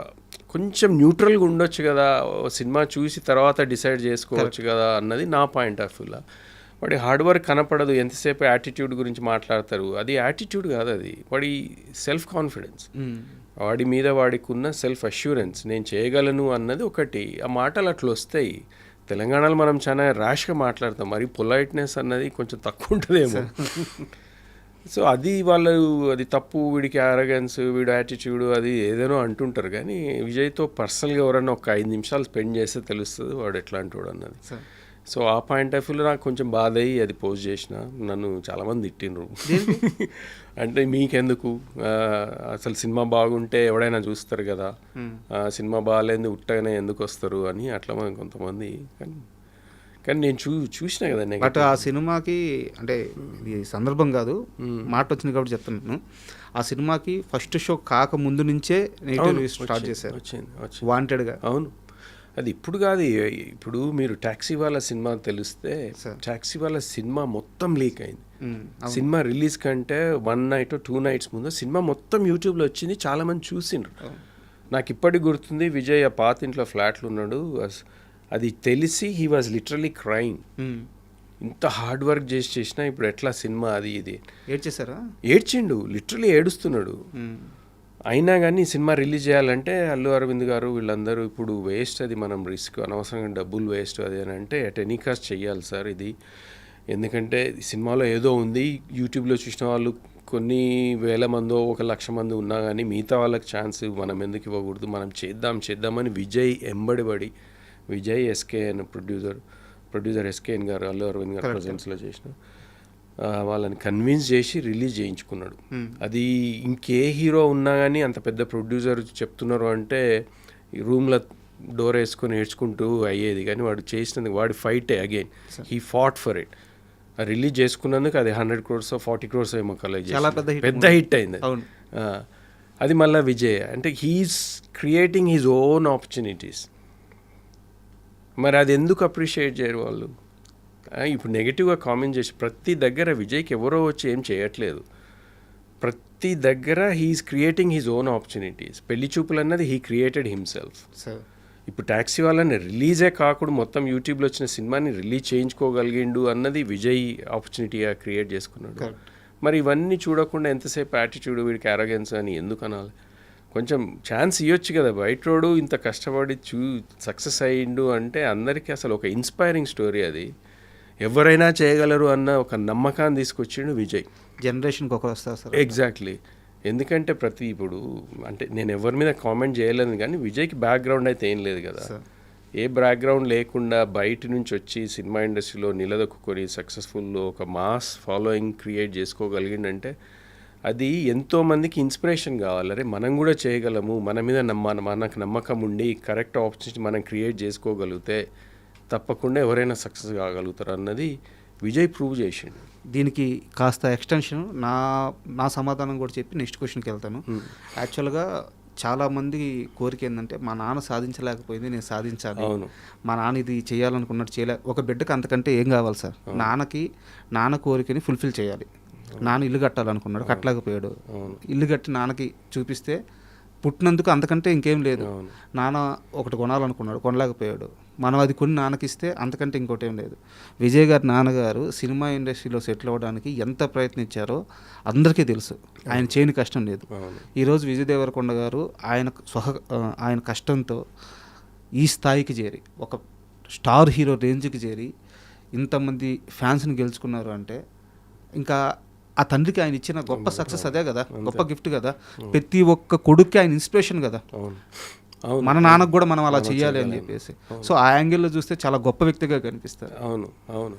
కొంచెం న్యూట్రల్గా ఉండొచ్చు కదా, సినిమా చూసి తర్వాత డిసైడ్ చేసుకోవచ్చు కదా అన్నది నా పాయింట్ ఆఫ్ వ్యూలో. వాడి హార్డ్ వర్క్ కనపడదు, ఎంతసేపు యాటిట్యూడ్ గురించి మాట్లాడతారు, అది యాటిట్యూడ్ కాదు, అది వాడి సెల్ఫ్ కాన్ఫిడెన్స్, వాడి మీద వాడికి ఉన్న సెల్ఫ్ అష్యూరెన్స్, నేను చేయగలను అన్నది ఒకటి. ఆ మాటలు అట్లా వస్తాయి. తెలంగాణలో మనం చాలా ర్యాష్గా మాట్లాడతాం, మరి పొలైట్నెస్ అన్నది కొంచెం తక్కువ ఉంటుందేమో. సో అది వాళ్ళు, అది తప్పు, వీడికి అరగెన్స్, వీడు యాటిట్యూడ్, అది ఏదేనో అంటుంటారు. కానీ విజయ్తో పర్సనల్గా ఎవరన్నా ఒక 5 నిమిషాలు స్పెండ్ చేస్తే తెలుస్తుంది వాడు ఎట్లాంటి వాడు అన్నది. సో ఆ పాయింట్ ఆఫ్ వ్యూలో నాకు కొంచెం బాధ అయ్యి అది పోస్ట్ చేసిన. నన్ను చాలామంది తిట్టిండ్రు, అంటే మీకెందుకు, అసలు సినిమా బాగుంటే ఎవడైనా చూస్తారు కదా, సినిమా బాగాలేదు ఉట్టగానే ఎందుకు వస్తారు అని అట్లా కొంతమంది. కానీ నేను చూసినా కదా. బట్ ఆ సినిమాకి, అంటే ఇది సందర్భం కాదు, మాట వచ్చింది కాబట్టి చెప్తున్నాను, ఆ సినిమాకి ఫస్ట్ షో కాక ముందు నుంచే నెగిటివ్ స్టార్ట్ చేశారు, వచ్చింది వాంటెడ్గా. అవును, అది ఇప్పుడు కాదు. ఇప్పుడు మీరు టాక్సీ వాళ్ళ సినిమా తెలిస్తే, టాక్సీ వాళ్ళ సినిమా మొత్తం లీక్ అయింది. సినిమా రిలీజ్ కంటే 1 నైట్ 2 నైట్స్ ముందు సినిమా మొత్తం యూట్యూబ్లో వచ్చింది, చాలామంది చూసిండ్రు. నాకు ఇప్పటికి గుర్తుంది, విజయ్ ఆ పాత ఇంట్లో ఫ్లాట్లు ఉన్నాడు, అది తెలిసి హీ వాజ్ లిటరలీ క్రైమ్. ఇంత హార్డ్ వర్క్ చేసినా ఇప్పుడు ఎట్లా సినిమా అది ఇది ఏడ్చిండు, లిటరలీ ఏడుస్తున్నాడు. అయినా కానీ సినిమా రిలీజ్ చేయాలంటే అల్లు అరవింద్ గారు వీళ్ళందరూ ఇప్పుడు వేస్ట్, అది మనం రిస్క్, అనవసరంగా డబ్బులు వేస్ట్ అది అని అంటే అట్ ఎనీ కాస్ట్ చెయ్యాలి సార్ ఇది, ఎందుకంటే సినిమాలో ఏదో ఉంది, యూట్యూబ్లో చూసిన వాళ్ళు కొన్ని వేల మందో 1,00,000 మంది ఉన్నా కానీ మిగతా వాళ్ళకి ఛాన్స్ మనం ఎందుకు ఇవ్వకూడదు, మనం చేద్దామని విజయ్ ఎంబడిబడి, విజయ్ ఎస్కేఎన్ ప్రొడ్యూసర్ ఎస్కేఎన్ గారు అల్లు అరవింద్ గారు ప్రజెన్స్లో చేసిన వాళ్ళని కన్విన్స్ చేసి రిలీజ్ చేయించుకున్నాడు. అది ఇంకే హీరో ఉన్నా కానీ అంత పెద్ద ప్రొడ్యూసర్ చెప్తున్నారు అంటే ఈ రూమ్లో డోర్ వేసుకొని ఏడ్చుకుంటూ అయ్యేది. కానీ వాడు చేసినందుకు వాడి ఫైటే again he fought for it. Release చేసుకున్నందుకు అది 100 crores 40 crores ఏమో కలెక్ట్ చేసి పెద్ద హిట్ అయింది. అది మళ్ళీ విజయ్, అంటే he's creating his own opportunities. మరి అది ఎందుకు అప్రిషియేట్ చేయరు వాళ్ళు? ఇప్పుడు నెగిటివ్గా కామెంట్ చేసి ప్రతి దగ్గర విజయ్కి ఎవరో వచ్చి ఏం చేయట్లేదు, ప్రతి దగ్గర he's creating his own opportunities. పెళ్లి చూపులు అన్నది హీ క్రియేటెడ్ హిమ్సెల్ఫ్. ఇప్పుడు ట్యాక్సీ వాళ్ళని రిలీజే కాకుండా మొత్తం యూట్యూబ్లో వచ్చిన సినిమాని రిలీజ్ చేయించుకోగలిగిండు అన్నది విజయ్ ఆపర్చునిటీగా క్రియేట్ చేసుకున్నాడు. మరి ఇవన్నీ చూడకుండా ఎంతసేపు యాటిట్యూడ్, వీడికి అరగెన్స్ అని ఎందుకు అనాలి? కొంచెం ఛాన్స్ ఇవ్వచ్చు కదా. బయట రోడు ఇంత కష్టపడి సక్సెస్ అయ్యిండు అంటే అందరికీ అసలు ఒక ఇన్స్పైరింగ్ స్టోరీ. అది ఎవరైనా చేయగలరు అన్న ఒక నమ్మకాన్ని తీసుకొచ్చిండు విజయ్. జనరేషన్కి ఒకరు వస్తారు సార్. ఎగ్జాక్ట్లీ. ఎందుకంటే ఇప్పుడు అంటే నేను ఎవరి మీద కామెంట్ చేయలేదు కానీ విజయ్కి బ్యాక్గ్రౌండ్ అయితే ఏం లేదు కదా. ఏ బ్యాక్గ్రౌండ్ లేకుండా బయట నుంచి వచ్చి సినిమా ఇండస్ట్రీలో నిలదొక్కుని సక్సెస్ఫుల్లో ఒక మాస్ ఫాలోయింగ్ క్రియేట్ చేసుకోగలిగిందంటే అది ఎంతోమందికి ఇన్స్పిరేషన్ కావాలి. అరే మనం కూడా చేయగలము, మన మీద మనకు నమ్మకం ఉండి కరెక్ట్ ఆపర్చునిటీ మనం క్రియేట్ చేసుకోగలిగితే తప్పకుండా ఎవరైనా సక్సెస్ కాగలుగుతారు అన్నది విజయ్ ప్రూవ్ చేసిండు. దీనికి కాస్త ఎక్స్టెన్షన్ నా సమాధానం కూడా చెప్పి నెక్స్ట్ క్వశ్చన్కి వెళ్తాను. యాక్చువల్గా చాలామంది కోరిక ఏంటంటే మా నాన్న సాధించలేకపోయింది, నేను సాధించాలి. అవును. మా నాన్న ఇది చేయాలనుకున్నట్టు ఒక బిడ్డకు అంతకంటే ఏం కావాలి సార్? నాన్న కోరికని ఫుల్ఫిల్ చేయాలి. నాన్న ఇల్లు కట్టాలనుకున్నాడు, కట్టలేకపోయాడు. ఇల్లు కట్టి నాన్నకి చూపిస్తే పుట్టినందుకు అంతకంటే ఇంకేం లేదు. నాన్న ఒకటి కొనాలనుకున్నాడు, కొనలేకపోయాడు. మనం అది కొని నాన్నకిస్తే అంతకంటే ఇంకోటి ఏం లేదు. విజయ్ గారి నాన్నగారు సినిమా ఇండస్ట్రీలో సెటిల్ అవ్వడానికి ఎంత ప్రయత్నించారో అందరికీ తెలుసు. ఆయన చేయని కష్టం లేదు. ఈరోజు విజయ్ దేవరకొండ గారు ఆయన కష్టంతో ఈ స్థాయికి చేరి ఒక స్టార్ హీరో రేంజ్కి చేరి ఇంతమంది ఫ్యాన్స్ని గెలుచుకున్నారు అంటే ఇంకా ఆ తండ్రికి ఆయన ఇచ్చిన గొప్ప సక్సెస్ అదే కదా, గొప్ప గిఫ్ట్ కదా. ప్రతి ఒక్క కొడుక్కి ఆయన ఇన్స్పిరేషన్ కదా. మన నాన్నకు కూడా మనం అలా చేయాలి అని చెప్పేసి. సో ఆ యాంగిల్లో చూస్తే చాలా గొప్ప వ్యక్తిగా కనిపిస్తారు. అవును.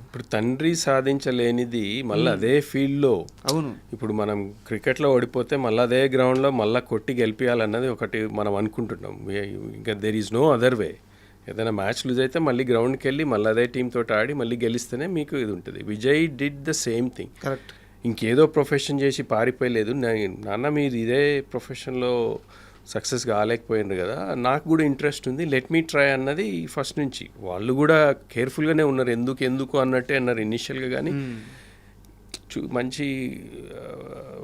ఇప్పుడు తండ్రి సాధించలేనిది మళ్ళీ అదే ఫీల్డ్లో. అవును. ఇప్పుడు మనం క్రికెట్లో ఓడిపోతే మళ్ళీ అదే గ్రౌండ్లో మళ్ళీ కొట్టి గెలిపించాలన్నది ఒకటి మనం అనుకుంటున్నాం. ఇంకా there is no other way. ఏదైనా మ్యాచ్ లూజ్ అయితే మళ్ళీ గ్రౌండ్కి వెళ్ళి మళ్ళీ అదే టీంతో ఆడి మళ్ళీ గెలిస్తేనే మీకు ఇది ఉంటుంది. Vijay did the same thing. Correct. ఇంకేదో ప్రొఫెషన్ చేసి పారిపోయలేదు. నాన్న మీరు ఇదే ప్రొఫెషన్లో సక్సెస్ కాలేకపోయినారు కదా, నాకు కూడా ఇంట్రెస్ట్ ఉంది, లెట్ మీ ట్రై అన్నది ఫస్ట్ నుంచి. వాళ్ళు కూడా కేర్ఫుల్గానే ఉన్నారు, ఎందుకు అన్నట్టే అన్నారు ఇనిషియల్గా. కానీ మంచి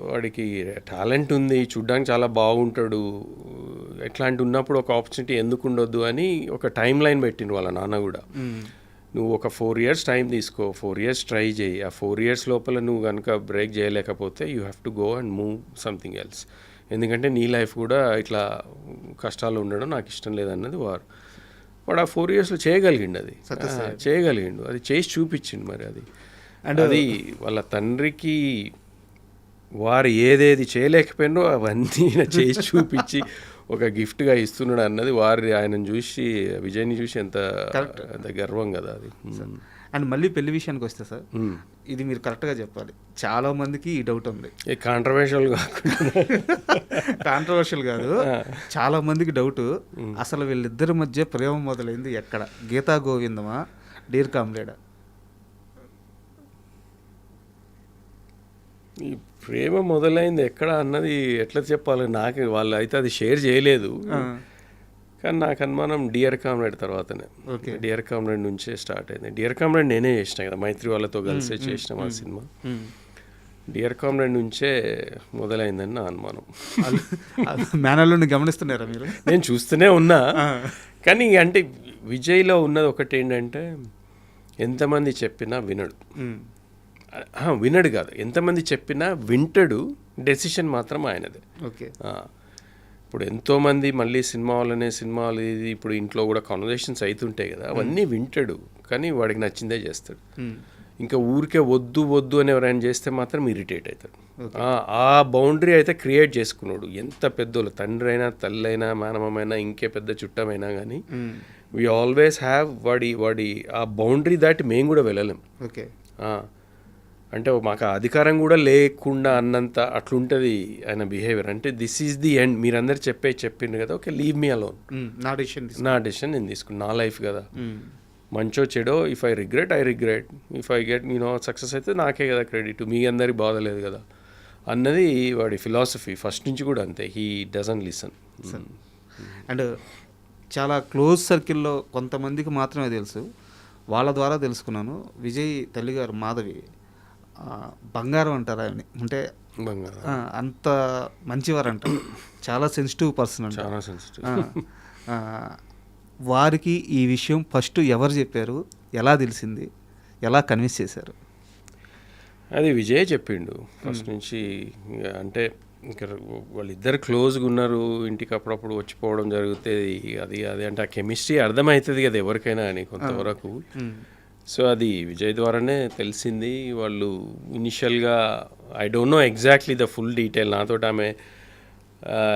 వాడికి టాలెంట్ ఉంది, చూడ్డానికి చాలా బాగుంటాడు, ఎట్లాంటి ఉన్నప్పుడు ఒక ఆపర్చునిటీ ఎందుకు ఉండొద్దు అని ఒక టైం లైన్ పెట్టిండు వాళ్ళ నాన్న కూడా. నువ్వు ఒక 4 years టైం తీసుకో, 4 years ట్రై చేయి. ఆ 4 years లోపల నువ్వు కనుక బ్రేక్ చేయలేకపోతే you have to go and move something else. ఎందుకంటే నీ లైఫ్ కూడా ఇట్లా కష్టాలు ఉండడం నాకు ఇష్టం లేదన్నది వాడు ఆ 4 yearsలో చేయగలిగిండు. అది చేయగలిగిండు, అది చేసి చూపించిండు. మరి అది వాళ్ళ తండ్రికి వారు ఏదేది చేయలేకపోయినో అవన్నీ చేసి చూపించి ఒక గిఫ్ట్గా ఇస్తున్నాడు అన్నది ఆయనను చూసి, విజయ్ని చూసి ఎంత గర్వం కదా అది. అండ్ మళ్ళీ పెళ్లి విషయానికి వస్తే సార్, ఇది మీరు కరెక్ట్గా చెప్పాలి. చాలా మందికి ఈ డౌట్ ఉంది. కాంట్రవర్షియల్ కాకుండా కాంట్రవర్షియల్ కాదు, చాలా మందికి డౌట్, అసలు వీళ్ళిద్దరి మధ్య ప్రేమ మొదలైంది ఎక్కడ? గీతా గోవిందమా, డీర్ కామ్రేడా? ఈ ప్రేమ మొదలైంది ఎక్కడ అన్నది ఎట్లా చెప్పాలి? నాకు వాళ్ళు అయితే అది షేర్ చేయలేదు. కానీ నాకు అనుమానం డియర్ కామ్రేడ్ తర్వాతనే. డియర్ కామ్రేడ్ నుంచే స్టార్ట్ అయింది. డియర్ కామ్రేడ్ నేనే చేసిన కదా, మైత్రి వాళ్ళతో కలిసే చేసినాం ఆ సినిమా. డియర్ కామ్రేడ్ నుంచే మొదలైందని నా అనుమానం. మేనల్ని గమనిస్తున్నారా మీరు? నేను చూస్తూనే ఉన్నా. కానీ అంటే విజయ్లో ఉన్నది ఒకటి ఏంటంటే, ఎంతమంది చెప్పినా వినడు. వినడు కాదు, ఎంతమంది చెప్పినా వింటాడు, డెసిషన్ మాత్రం ఆయనదే. ఓకే. ఇప్పుడు ఎంతోమంది మళ్ళీ సినిమాలు ఇది ఇప్పుడు ఇంట్లో కూడా కాన్వర్జేషన్స్ అవుతుంటాయి కదా, అవన్నీ వింటాడు, కానీ వాడికి నచ్చిందే చేస్తాడు. ఇంకా ఊరికే వద్దు అని ఎవరైనా చేస్తే మాత్రం ఇరిటేట్ అవుతాడు. ఆ బౌండరీ అయితే క్రియేట్ చేసుకున్నాడు. ఎంత పెద్దోళ్ళు, తండ్రి అయినా తల్లి అయినా మేనమైనా ఇంకే పెద్ద చుట్టమైనా కానీ వీ ఆల్వేస్ హ్యావ్ వాడి ఆ బౌండరీ దాటి మేము కూడా వెళ్ళలేం. ఓకే. అంటే మాకు అధికారం కూడా లేకుండా అన్నంత అట్లుంటుంది ఆయన బిహేవియర్. అంటే దిస్ ఈజ్ ది ఎండ్, మీరందరూ చెప్పిండ్రు కదా, ఓకే లీవ్ మీ అలోన్, నా డెసిషన్ నేను తీసుకున్నా, నా లైఫ్ కదా, మంచో చెడో, if I regret, if I get success అయితే నాకే కదా క్రెడిట్, మీ అందరి బాధ లేదు కదా అన్నది వాడి ఫిలాసఫీ ఫస్ట్ నుంచి కూడా అంతే. He doesn't listen. అండ్ చాలా క్లోజ్ సర్కిల్లో కొంతమందికి మాత్రమే తెలుసు, వాళ్ళ ద్వారా తెలుసుకున్నాను. విజయ్ తల్లిగారు మాధవి బంగారం అంటారా అని, అంటే అంత మంచివారు అంటారు, చాలా సెన్సిటివ్ పర్సన్ అంట. చాలా సెన్సిటివ్. వారికి ఈ విషయం ఫస్ట్ ఎవరు చెప్పారు, ఎలా తెలిసింది, ఎలా కన్విన్స్ చేశారు? అది విజయ్ చెప్పిండు ఫస్ట్ నుంచి. అంటే ఇంకా వాళ్ళిద్దరు క్లోజ్గా ఉన్నారు, ఇంటికి అప్పుడప్పుడు వచ్చిపోవడం జరుగుతుంది. అది అంటే ఆ కెమిస్ట్రీ అర్థమవుతుంది కదా ఎవరికైనా అని కొంతవరకు. సో అది విజయ్ ద్వారానే తెలిసింది. వాళ్ళు ఇనిషియల్గా I don't know exactly the full detail, నాతో ఆమె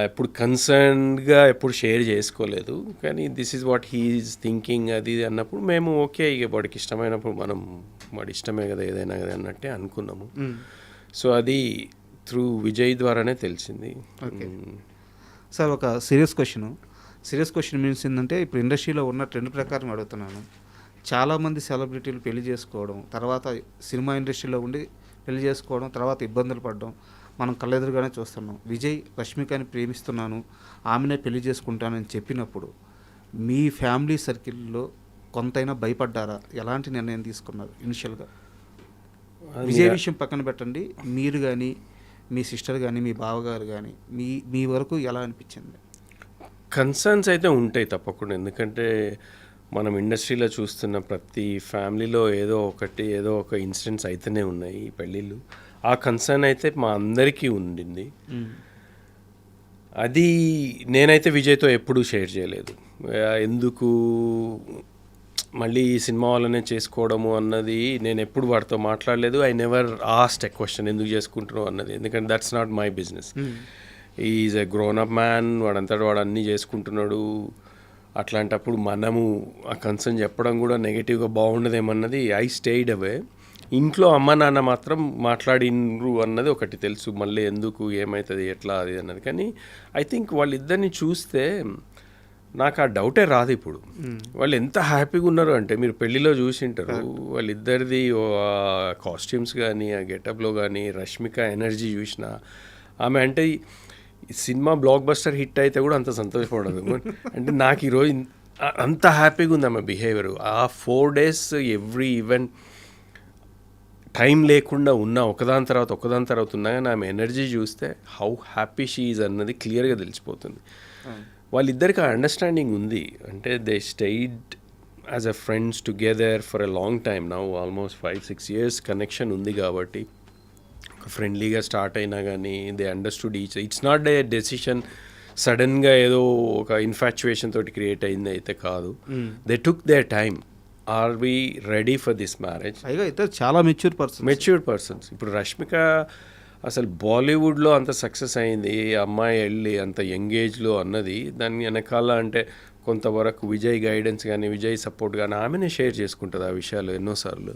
ఎప్పుడు కన్సర్న్గా ఎప్పుడు షేర్ చేసుకోలేదు. కానీ this is what he's thinking అది అన్నప్పుడు మేము ఓకే, ఇక వాడికి ఇష్టమైనప్పుడు వాడి ఇష్టమే కదా ఏదైనా కదా అన్నట్టే అనుకున్నాము. సో అది త్రూ విజయ్ ద్వారానే తెలిసింది. ఓకే సార్, ఒక సీరియస్ క్వశ్చన్ మీన్స్ ఏంటంటే, ఇప్పుడు ఇండస్ట్రీలో ఉన్న ట్రెండ్ ప్రకారం అడుగుతున్నాను. చాలామంది సెలబ్రిటీలు పెళ్లి చేసుకోవడం, తర్వాత సినిమా ఇండస్ట్రీలో ఉండి పెళ్లి చేసుకోవడం, తర్వాత ఇబ్బందులు పడడం మనం కళ్ళెదురుగానే చూస్తున్నాం. విజయ్ రష్మికని ప్రేమిస్తున్నాను, ఆమెనే పెళ్లి చేసుకుంటానని చెప్పినప్పుడు మీ ఫ్యామిలీ సర్కిల్లో కొంతైనా భయపడ్డారా? ఎలాంటి నిర్ణయం తీసుకున్నారు ఇనిషియల్గా? విజయ్ విషయం పక్కన పెట్టండి, మీరు కానీ మీ సిస్టర్ కానీ మీ బావగారు కానీ మీ వరకు ఎలా అనిపించింది? కన్సర్న్స్ అయితే ఉంటాయి తప్పకుండా. ఎందుకంటే మనం ఇండస్ట్రీలో చూస్తున్న ప్రతి ఫ్యామిలీలో ఏదో ఒక ఇన్సిడెంట్స్ అయితేనే ఉన్నాయి ఈ పెళ్ళిళ్ళు. ఆ కన్సర్న్ అయితే మా అందరికీ ఉండింది. అది నేనైతే విజయ్తో ఎప్పుడూ షేర్ చేయలేదు. ఎందుకు మళ్ళీ ఈ సినిమా వాళ్ళనే చేసుకోవడము అన్నది నేను ఎప్పుడు వాడితో మాట్లాడలేదు. I never asked a question ఎందుకు చేసుకుంటున్నావు అన్నది. ఎందుకంటే that's not my business. Is a grown up man, వాడంతటా వాడు అన్నీ చేసుకుంటున్నాడు. అట్లాంటప్పుడు మనము ఆ కన్సర్న్ చెప్పడం కూడా నెగిటివ్గా బాగుండదేమన్నది ఐ స్టేడ్ అవే. ఇంట్లో అమ్మ నాన్న మాత్రం మాట్లాడినరు అన్నది ఒకటి తెలుసు. మళ్ళీ ఎందుకు, ఏమవుతుంది, ఎట్లా అది అన్నది. కానీ ఐ థింక్ వాళ్ళిద్దరిని చూస్తే నాకు ఆ డౌటే రాదు ఇప్పుడు. వాళ్ళు ఎంత హ్యాపీగా ఉన్నారు అంటే, మీరు పెళ్ళిలో చూసింటారు వాళ్ళిద్దరిది కాస్ట్యూమ్స్ కానీ ఆ గెటప్లో కానీ రష్మిక ఎనర్జీ చూసిన ఆమె అంటే సినిమా బ్లాక్ బస్టర్ హిట్ అయితే కూడా అంత సంతోషపడదు. అంటే నాకు ఈరోజు అంత హ్యాపీగా ఉంది ఆమె బిహేవియర్. ఆ 4 days ఎవ్రీ ఈవెంట్ టైం లేకుండా ఉన్నా ఒకదాని తర్వాత ఉన్నా కానీ ఆమె ఎనర్జీ చూస్తే హౌ హ్యాపీ షీ ఈజ్ అన్నది క్లియర్గా తెలిసిపోతుంది. వాళ్ళిద్దరికి ఆ అండర్స్టాండింగ్ ఉంది. అంటే they stayed as a friends together for a long time now, almost 5-6 years connection ఉంది. కాబట్టి ఫ్రెండ్లీగా స్టార్ట్ అయినా కానీ they understood each. It's not a decision సడన్గా ఏదో ఒక ఇన్ఫాచ్యుయేషన్ తోటి క్రియేట్ అయింది అయితే కాదు. They took their time. Are we ready for this marriage? అయితే చాలా మెచ్యూర్డ్ పర్సన్స్. ఇప్పుడు రష్మిక అసలు బాలీవుడ్లో అంత సక్సెస్ అయింది, అమ్మాయి వెళ్ళి అంత యంగ్ ఏజ్లో అన్నది దాని వెనకాల అంటే కొంతవరకు విజయ్ గైడెన్స్ కానీ విజయ్ సపోర్ట్ కానీ ఆమెనే షేర్ చేసుకుంటుంది ఆ విషయాలు ఎన్నోసార్లు.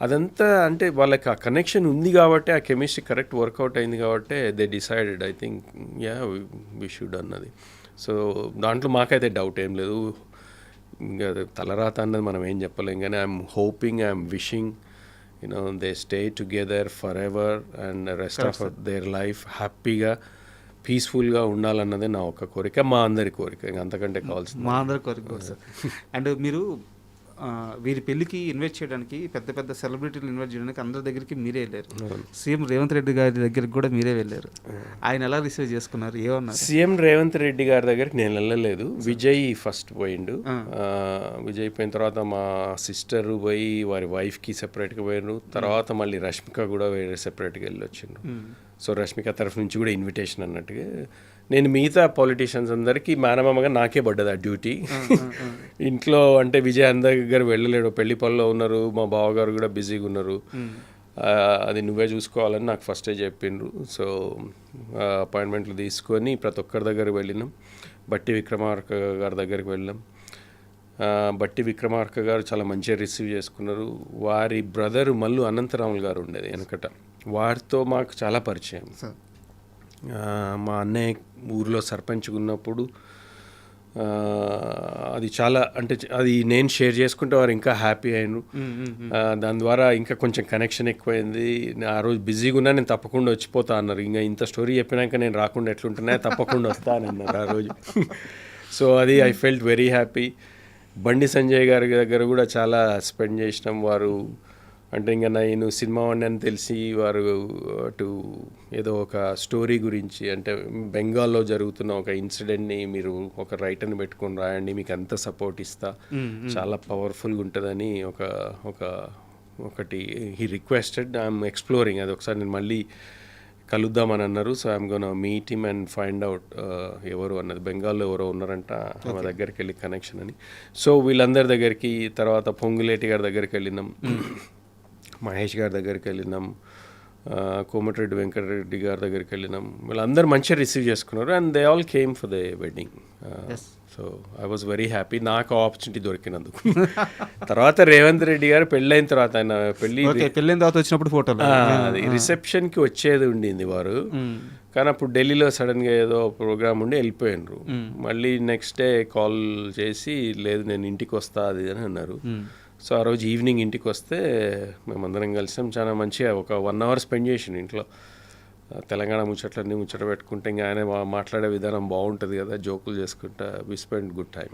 అదంతా అంటే వాళ్ళకి ఆ కనెక్షన్ ఉంది కాబట్టి, ఆ కెమిస్ట్రీ కరెక్ట్ వర్కౌట్ అయింది కాబట్టి they decided I think we should అన్నది. సో దాంట్లో మాకైతే డౌట్ ఏం లేదు. ఇంకా తలరాత అన్నది మనం ఏం చెప్పలేం. కానీ I'm hoping, I'm wishing they stay together for ever and rest of their life హ్యాపీగా పీస్ఫుల్గా ఉండాలన్నదే నా ఒక కోరిక, మా అందరి కోరిక. ఇంకా అంతకంటే కావాల్సింది మా అందరి కోరిక సార్. అండ్ మీరు వీరి పెళ్ళికి ఇన్వైట్ చేయడానికి పెద్ద సెలబ్రిటీలు ఇన్వైట్ చేయడానికి అందరి దగ్గరికి మీరే వెళ్ళారు. సీఎం రేవంత్ రెడ్డి గారి దగ్గరికి కూడా మీరే వెళ్ళారు. ఆయన ఎలా రిసీవ్ చేసుకున్నారు, ఏమన్నారు? సీఎం రేవంత్ రెడ్డి గారి దగ్గరికి నేను వెళ్ళలేదు. విజయ్ ఫస్ట్ పోయిండు. విజయ్ పోయిన తర్వాత మా సిస్టర్ పోయి వారి వైఫ్కి సెపరేట్గా పోయినారు. తర్వాత మళ్ళీ రష్మిక కూడా వేరే సెపరేట్గా వెళ్ళి వచ్చిండ్రు. సో రష్మిక తరఫు నుంచి కూడా ఇన్విటేషన్ అన్నట్టుగా. నేను మిగతా పొలిటీషియన్స్ అందరికీ మేనమామగా నాకే పడ్డది ఆ డ్యూటీ. ఇంట్లో అంటే విజయ్ అందరి దగ్గర వెళ్ళలేడు, పెళ్లి పనిలో ఉన్నారు, మా బావగారు కూడా బిజీగా ఉన్నారు, అది నువ్వే చూసుకోవాలని నాకు ఫస్టే చెప్పిండ్రు. సో అపాయింట్మెంట్లు తీసుకొని ప్రతి ఒక్కరి దగ్గరికి వెళ్ళినాం. బట్టి విక్రమార్క గారి దగ్గరికి వెళ్ళాం. బట్టి విక్రమార్క గారు చాలా మంచిగా రిసీవ్ చేసుకున్నారు. వారి బ్రదరు మల్లు అనంతరాములు గారు ఉండేది వెనకట, వారితో మాకు చాలా పరిచయం. మా అన్నయ్య ఊరిలో సర్పంచ్గా ఉన్నప్పుడు అది చాలా అంటే అది నేను షేర్ చేసుకుంటే వారు ఇంకా హ్యాపీ అయినారు. దాని ద్వారా ఇంకా కొంచెం కనెక్షన్ ఎక్కువైంది. ఆ రోజు బిజీగా ఉన్నా నేను తప్పకుండా వచ్చిపోతా అన్నారు. ఇంకా ఇంత స్టోరీ చెప్పినాక నేను రాకుండా ఎట్లుంటున్నా, తప్పకుండా వస్తానన్నారు ఆ రోజు. సో అది I felt very happy. Bandi Sanjay గారి దగ్గర కూడా చాలా స్పెండ్ చేసినాం. వారు అంటే ఇంకా నేను సినిమా వాడిని అని తెలిసి వారు అటు ఏదో ఒక స్టోరీ గురించి అంటే బెంగాల్లో జరుగుతున్న ఒక ఇన్సిడెంట్ని మీరు ఒక రైటర్ని పెట్టుకొని రాయండి, మీకు అంత సపోర్ట్ ఇస్తా, చాలా పవర్ఫుల్గా ఉంటుందని ఒకటి హీ రిక్వెస్టెడ్. ఐఎమ్ ఎక్స్ప్లోరింగ్ అది. ఒకసారి నేను మళ్ళీ కలుద్దామని అన్నారు. So I'm gonna meet him and find out ఎవరు అన్నది. బెంగాల్లో ఎవరో ఉన్నారంట, మా దగ్గరికి వెళ్ళి కనెక్షన్ అని. సో వీళ్ళందరి దగ్గరికి, తర్వాత పొంగులేటి గారి దగ్గరికి వెళ్ళినాం, మహేష్ గారి దగ్గరికి వెళ్ళినాం, కోమటిరెడ్డి వెంకటరెడ్డి గారి దగ్గరికి వెళ్ళినాం. వీళ్ళందరూ మంచిగా రిసీవ్ చేసుకున్నారు. And they all came for the wedding. So I was very happy నాకు ఆపర్చునిటీ దొరికినందుకు. తర్వాత రేవంత్ రెడ్డి గారు పెళ్ళైన తర్వాత ఆయన పెళ్ళైన తర్వాత వచ్చినప్పుడు ఫోటోలు అది రిసెప్షన్కి వచ్చేది ఉండింది వారు, కానీ అప్పుడు ఢిల్లీలో సడన్గా ఏదో ప్రోగ్రామ్ ఉండి వెళ్ళిపోయినారు. మళ్ళీ నెక్స్ట్ డే కాల్ చేసి లేదు నేను ఇంటికి వస్తా అది అని అన్నారు. సో ఆ రోజు ఈవినింగ్ ఇంటికి వస్తే మేమందరం కలిసాం. చాలా మంచిగా ఒక 1 hour స్పెండ్ చేసిండు ఇంట్లో. తెలంగాణ ముచ్చట్లన్నీ ముచ్చట పెట్టుకుంటే ఇంకా ఆయన మాట్లాడే విధానం బాగుంటుంది కదా, జోకులు చేసుకుంటా. We spend good time.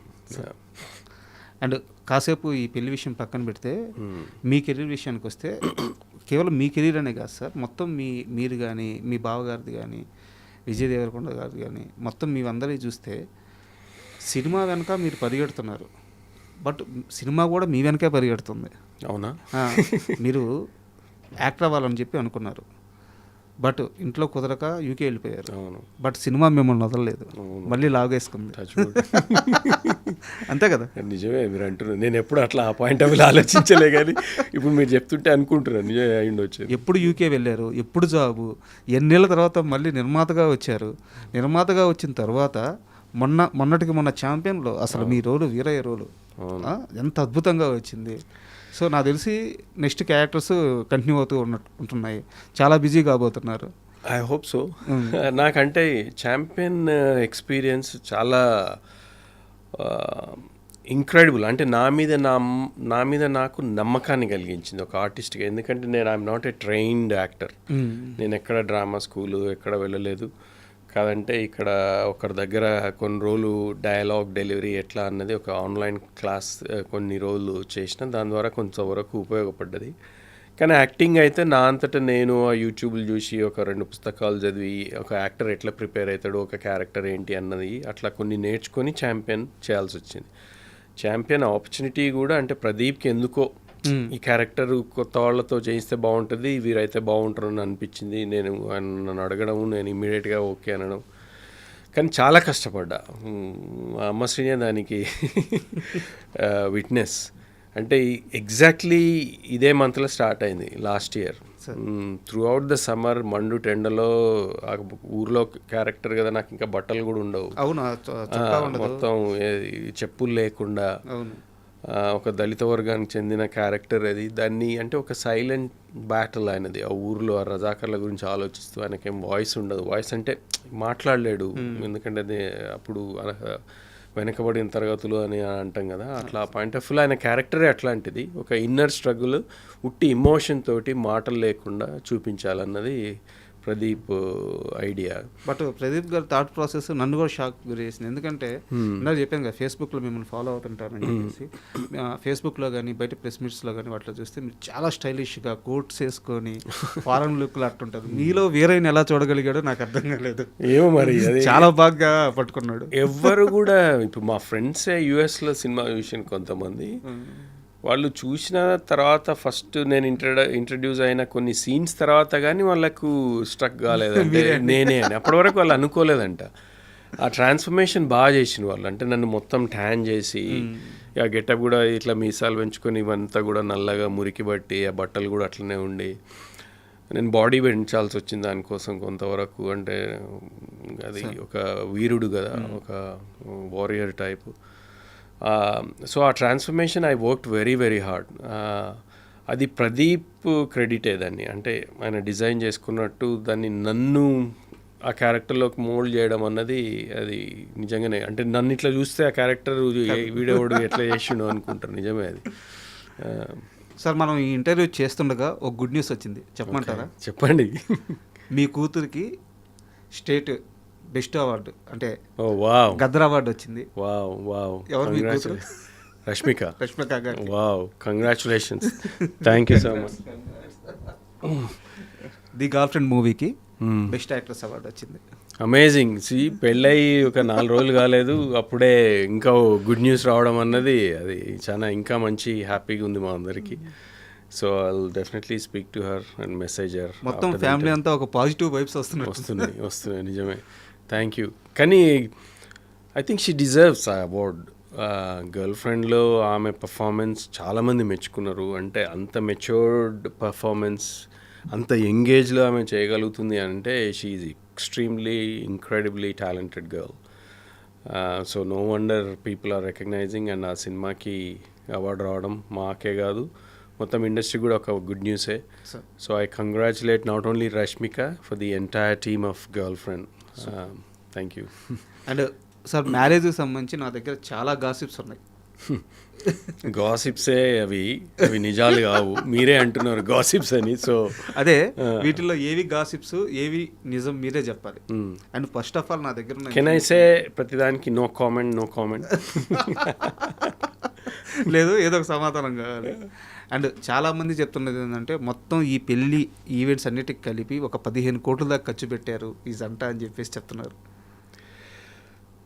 And కాసేపు ఈ పెళ్లి విషయం పక్కన పెడితే మీ కెరీర్ విషయానికి వస్తే కేవలం మీ కెరీర్ అనే కాదు సార్, మొత్తం మీరు కానీ మీ బావగారిది కానీ విజయ్ దేవరకొండ గారిది కానీ మొత్తం మీవందరినీ చూస్తే సినిమా వెనక మీరు పరిగెడుతున్నారు, బట్ సినిమా కూడా మీ వెనకే పరిగెడుతుంది. అవునా? మీరు యాక్టర్ అవ్వాలని చెప్పి అనుకున్నారు, బట్ ఇంట్లో కుదరక యూకే వెళ్ళిపోయారు. అవును. బట్ సినిమా మిమ్మల్ని వదలలేదు, మళ్ళీ లాగేసుకుంది. అంతే కదా? నిజమే మీరు అంటున్నారు. నేను ఎప్పుడు అట్లా ఆ పాయింట్ ఆఫ్ వ్యూ ఆలోచించలే, కానీ ఇప్పుడు మీరు చెప్తుంటే అనుకుంటున్నాను నిజమే అయ్యిండొచ్చు. ఎప్పుడు యూకే వెళ్ళారు, ఎప్పుడు జాబు, ఎన్నేళ్ళ తర్వాత మళ్ళీ నిర్మాతగా వచ్చారు. నిర్మాతగా వచ్చిన తర్వాత మొన్నటికి మొన్న ఛాంపియన్లో అసలు మీ రోలు వీరయ్య రోలు ఎంత అద్భుతంగా వచ్చింది. సో నాకు తెలిసి నెక్స్ట్ క్యారెక్టర్స్ కంటిన్యూ అవుతూ ఉంటున్నాయి, చాలా బిజీ కాబోతున్నారు. I hope so. నాకంటే ఛాంపియన్ ఎక్స్పీరియన్స్ చాలా ఇంక్రెడిబుల్. అంటే నా మీద నాకు నమ్మకాన్ని కలిగించింది ఒక ఆర్టిస్ట్గా. ఎందుకంటే I'm not a trained actor. నేను ఎక్కడ డ్రామా స్కూలు ఎక్కడ వెళ్ళలేదు. కాదంటే ఇక్కడ ఒకరి దగ్గర కొన్ని రోజులు డైలాగ్ డెలివరీ ఎట్లా అన్నది ఒక ఆన్లైన్ క్లాస్ కొన్ని రోజులు చేసిన, దాని ద్వారా కొంతవరకు ఉపయోగపడ్డది. కానీ యాక్టింగ్ అయితే నా అంతటా నేను ఆ యూట్యూబ్లు చూసి ఒక 2 పుస్తకాలు చదివి ఒక యాక్టర్ ఎట్లా ప్రిపేర్ అవుతాడు, ఒక క్యారెక్టర్ ఏంటి అన్నది అట్లా కొన్ని నేర్చుకొని ఛాంపియన్ చేయాల్సి వచ్చింది. ఛాంపియన్ ఆపర్చునిటీ కూడా అంటే ప్రదీప్కి ఎందుకో ఈ క్యారెక్టర్ కొత్త వాళ్ళతో చేయిస్తే బాగుంటుంది, వీరైతే బాగుంటారు అని అనిపించింది. నన్ను అడగడం, నేను ఇమ్మీడియట్గా ఓకే అనడం. కానీ చాలా కష్టపడ్డా. మా అమ్మ శ్రీనే దానికి విట్నెస్. అంటే ఎగ్జాక్ట్లీ ఇదే మంత్లో స్టార్ట్ అయింది last year. Through out the summer మండు టెండలో ఊర్లో క్యారెక్టర్ కదా, నాకు ఇంకా బట్టలు కూడా ఉండవు. మొత్తం చెప్పులు లేకుండా ఒక దళిత వర్గానికి చెందిన క్యారెక్టర్ అది. దాన్ని అంటే ఒక సైలెంట్ బ్యాటిల్ ఆయనది ఆ ఊర్లో. ఆ రజాకర్ల గురించి ఆలోచిస్తూ ఆయనకేం వాయిస్ ఉండదు. వాయిస్ అంటే మాట్లాడలేడు, ఎందుకంటే అది అప్పుడు వెనకబడిన తరగతులు అని అంటాం కదా, అట్లా పాయింట్ ఆఫ్ వ్యూలో ఆయన క్యారెక్టరే అట్లాంటిది. ఒక ఇన్నర్ స్ట్రగుల్ ఉట్టి ఇమోషన్ తోటి మాటలు లేకుండా చూపించాలన్నది ప్రదీప్ ఐడియా. బట్ ప్రదీప్ గారి థాట్ ప్రాసెస్ నన్ను కూడా షాక్ గురేసింది. ఎందుకంటే ఇందాక చెప్పాను కదా, ఫేస్బుక్లో మిమ్మల్ని ఫాలో అవుతుంటారని చెప్పేసి. ఫేస్బుక్లో కానీ బయట ప్రెస్ మీట్స్లో కానీ వాటిలో చూస్తే మీరు చాలా స్టైలిష్గా కోట్స్ వేసుకొని ఫారెన్ లుక్లు అట్టుంటారు. మీలో వీరైన ఎలా చూడగలిగాడో నాకు అర్థం కాలేదు. ఏమో మరి చాలా బాగా పట్టుకున్నాడు. ఎవ్వరు కూడా ఇప్పుడు మా ఫ్రెండ్సే యూఎస్లో సినిమా చూసిన కొంతమంది, వాళ్ళు చూసిన తర్వాత ఫస్ట్ నేను ఇంట్రడ్యూస్ అయిన కొన్ని సీన్స్ తర్వాత కానీ వాళ్ళకు స్ట్రక్ కాలేదంటే నేనే అని. అప్పటి వరకు వాళ్ళు అనుకోలేదంట. ఆ ట్రాన్స్ఫర్మేషన్ బాగా చేసిన వాళ్ళు. అంటే నన్ను మొత్తం ట్యాన్ చేసి ఆ గెటప్ కూడా ఇట్లా మీసాలు పెంచుకొని ఇవంతా కూడా నల్లగా మురికి బట్టి ఆ బట్టలు కూడా అట్లనే ఉండి నేను బాడీ పెంచాల్సి వచ్చింది దానికోసం కొంతవరకు. అంటే అది ఒక వీరుడు కదా, ఒక వారియర్ టైపు. సో ఆ transformation I worked very very hard. అది ప్రదీప్ క్రెడిటే దాన్ని. అంటే ఆయన డిజైన్ చేసుకున్నట్టు దాన్ని నన్ను ఆ క్యారెక్టర్లోకి మోల్డ్ చేయడం అన్నది అది నిజంగానే. అంటే నన్ను ఇట్లా చూస్తే ఆ క్యారెక్టర్ వీడియోడు ఎట్లా చేసిండు అనుకుంటారు. నిజమే అది. సార్ మనం ఈ ఇంటర్వ్యూ చేస్తుండగా ఒక గుడ్ న్యూస్ వచ్చింది, చెప్పమంటారా? చెప్పండి. మీ కూతురికి స్టేట్ బెస్ట్ అవార్డు అంటే గద్దర్ అవార్డు వచ్చింది. ఎవరు మీ కూతురు? రష్మిక గారు. Wow, congratulations. Thank you so much. The girl friend మూవీకి బెస్ట్ యాక్ట్రెస్ అవార్డు వచ్చింది. అమేజింగ్. పెళ్ళయి ఒక 4 రోజులు కాలేదు, అప్పుడే ఇంకా గుడ్ న్యూస్ రావడం అన్నది అది చాలా ఇంకా మంచి హ్యాపీగా ఉంది మా అందరికీ. So I'll definitely speak to her and message her. మొత్తం ఫ్యామిలీ అంతా ఒక పాజిటివ్ వైబ్స్ వస్తున్నాయి. నిజమే. Thank you. కానీ ఐ థింక్ షీ డిజర్వ్స్ ఆ అవార్డ్. గర్ల్ ఫ్రెండ్లో ఆమె పర్ఫార్మెన్స్ చాలామంది మెచ్చుకున్నారు. అంటే అంత మెచ్యూర్డ్ పర్ఫార్మెన్స్, అంత యంగేజ్లో ఆమె చేయగలుగుతుంది అంటే she is extremely incredibly talented girl. So no wonder people are recognising, and ఆ సినిమాకి అవార్డు రావడం మాకే కాదు మొత్తం ఇండస్ట్రీ కూడా ఒక గుడ్ న్యూసే. So I congratulate not only Rashmika for the entire team of girl friend. Thank you. And sir మ్యారేజ్కి సంబంధించి నా దగ్గర చాలా గాసిప్స్ ఉన్నాయి. గాసిప్సే అవి నిజాలు కావు, మీరే అంటున్నారు గాసిప్స్ అని. సో అదే వీటిలో ఏవి గాసిప్స్ ఏవి నిజం మీరే చెప్పాలి. అండ్ ఫస్ట్ ఆఫ్ ఆల్ నా దగ్గర ఉన్న కెన్ ఐ సే ప్రతిదానికి నో కామెంట్ లేదు, ఏదో ఒక సమాధానం కావాలి. అండ్ చాలామంది చెప్తున్నది ఏంటంటే మొత్తం ఈ పెళ్ళి ఈవెంట్స్ అన్నిటికి కలిపి ఒక 15 కోట్ల దాకా ఖర్చు పెట్టారు ఈ జంట అని చెప్పేసి చెప్తున్నారు.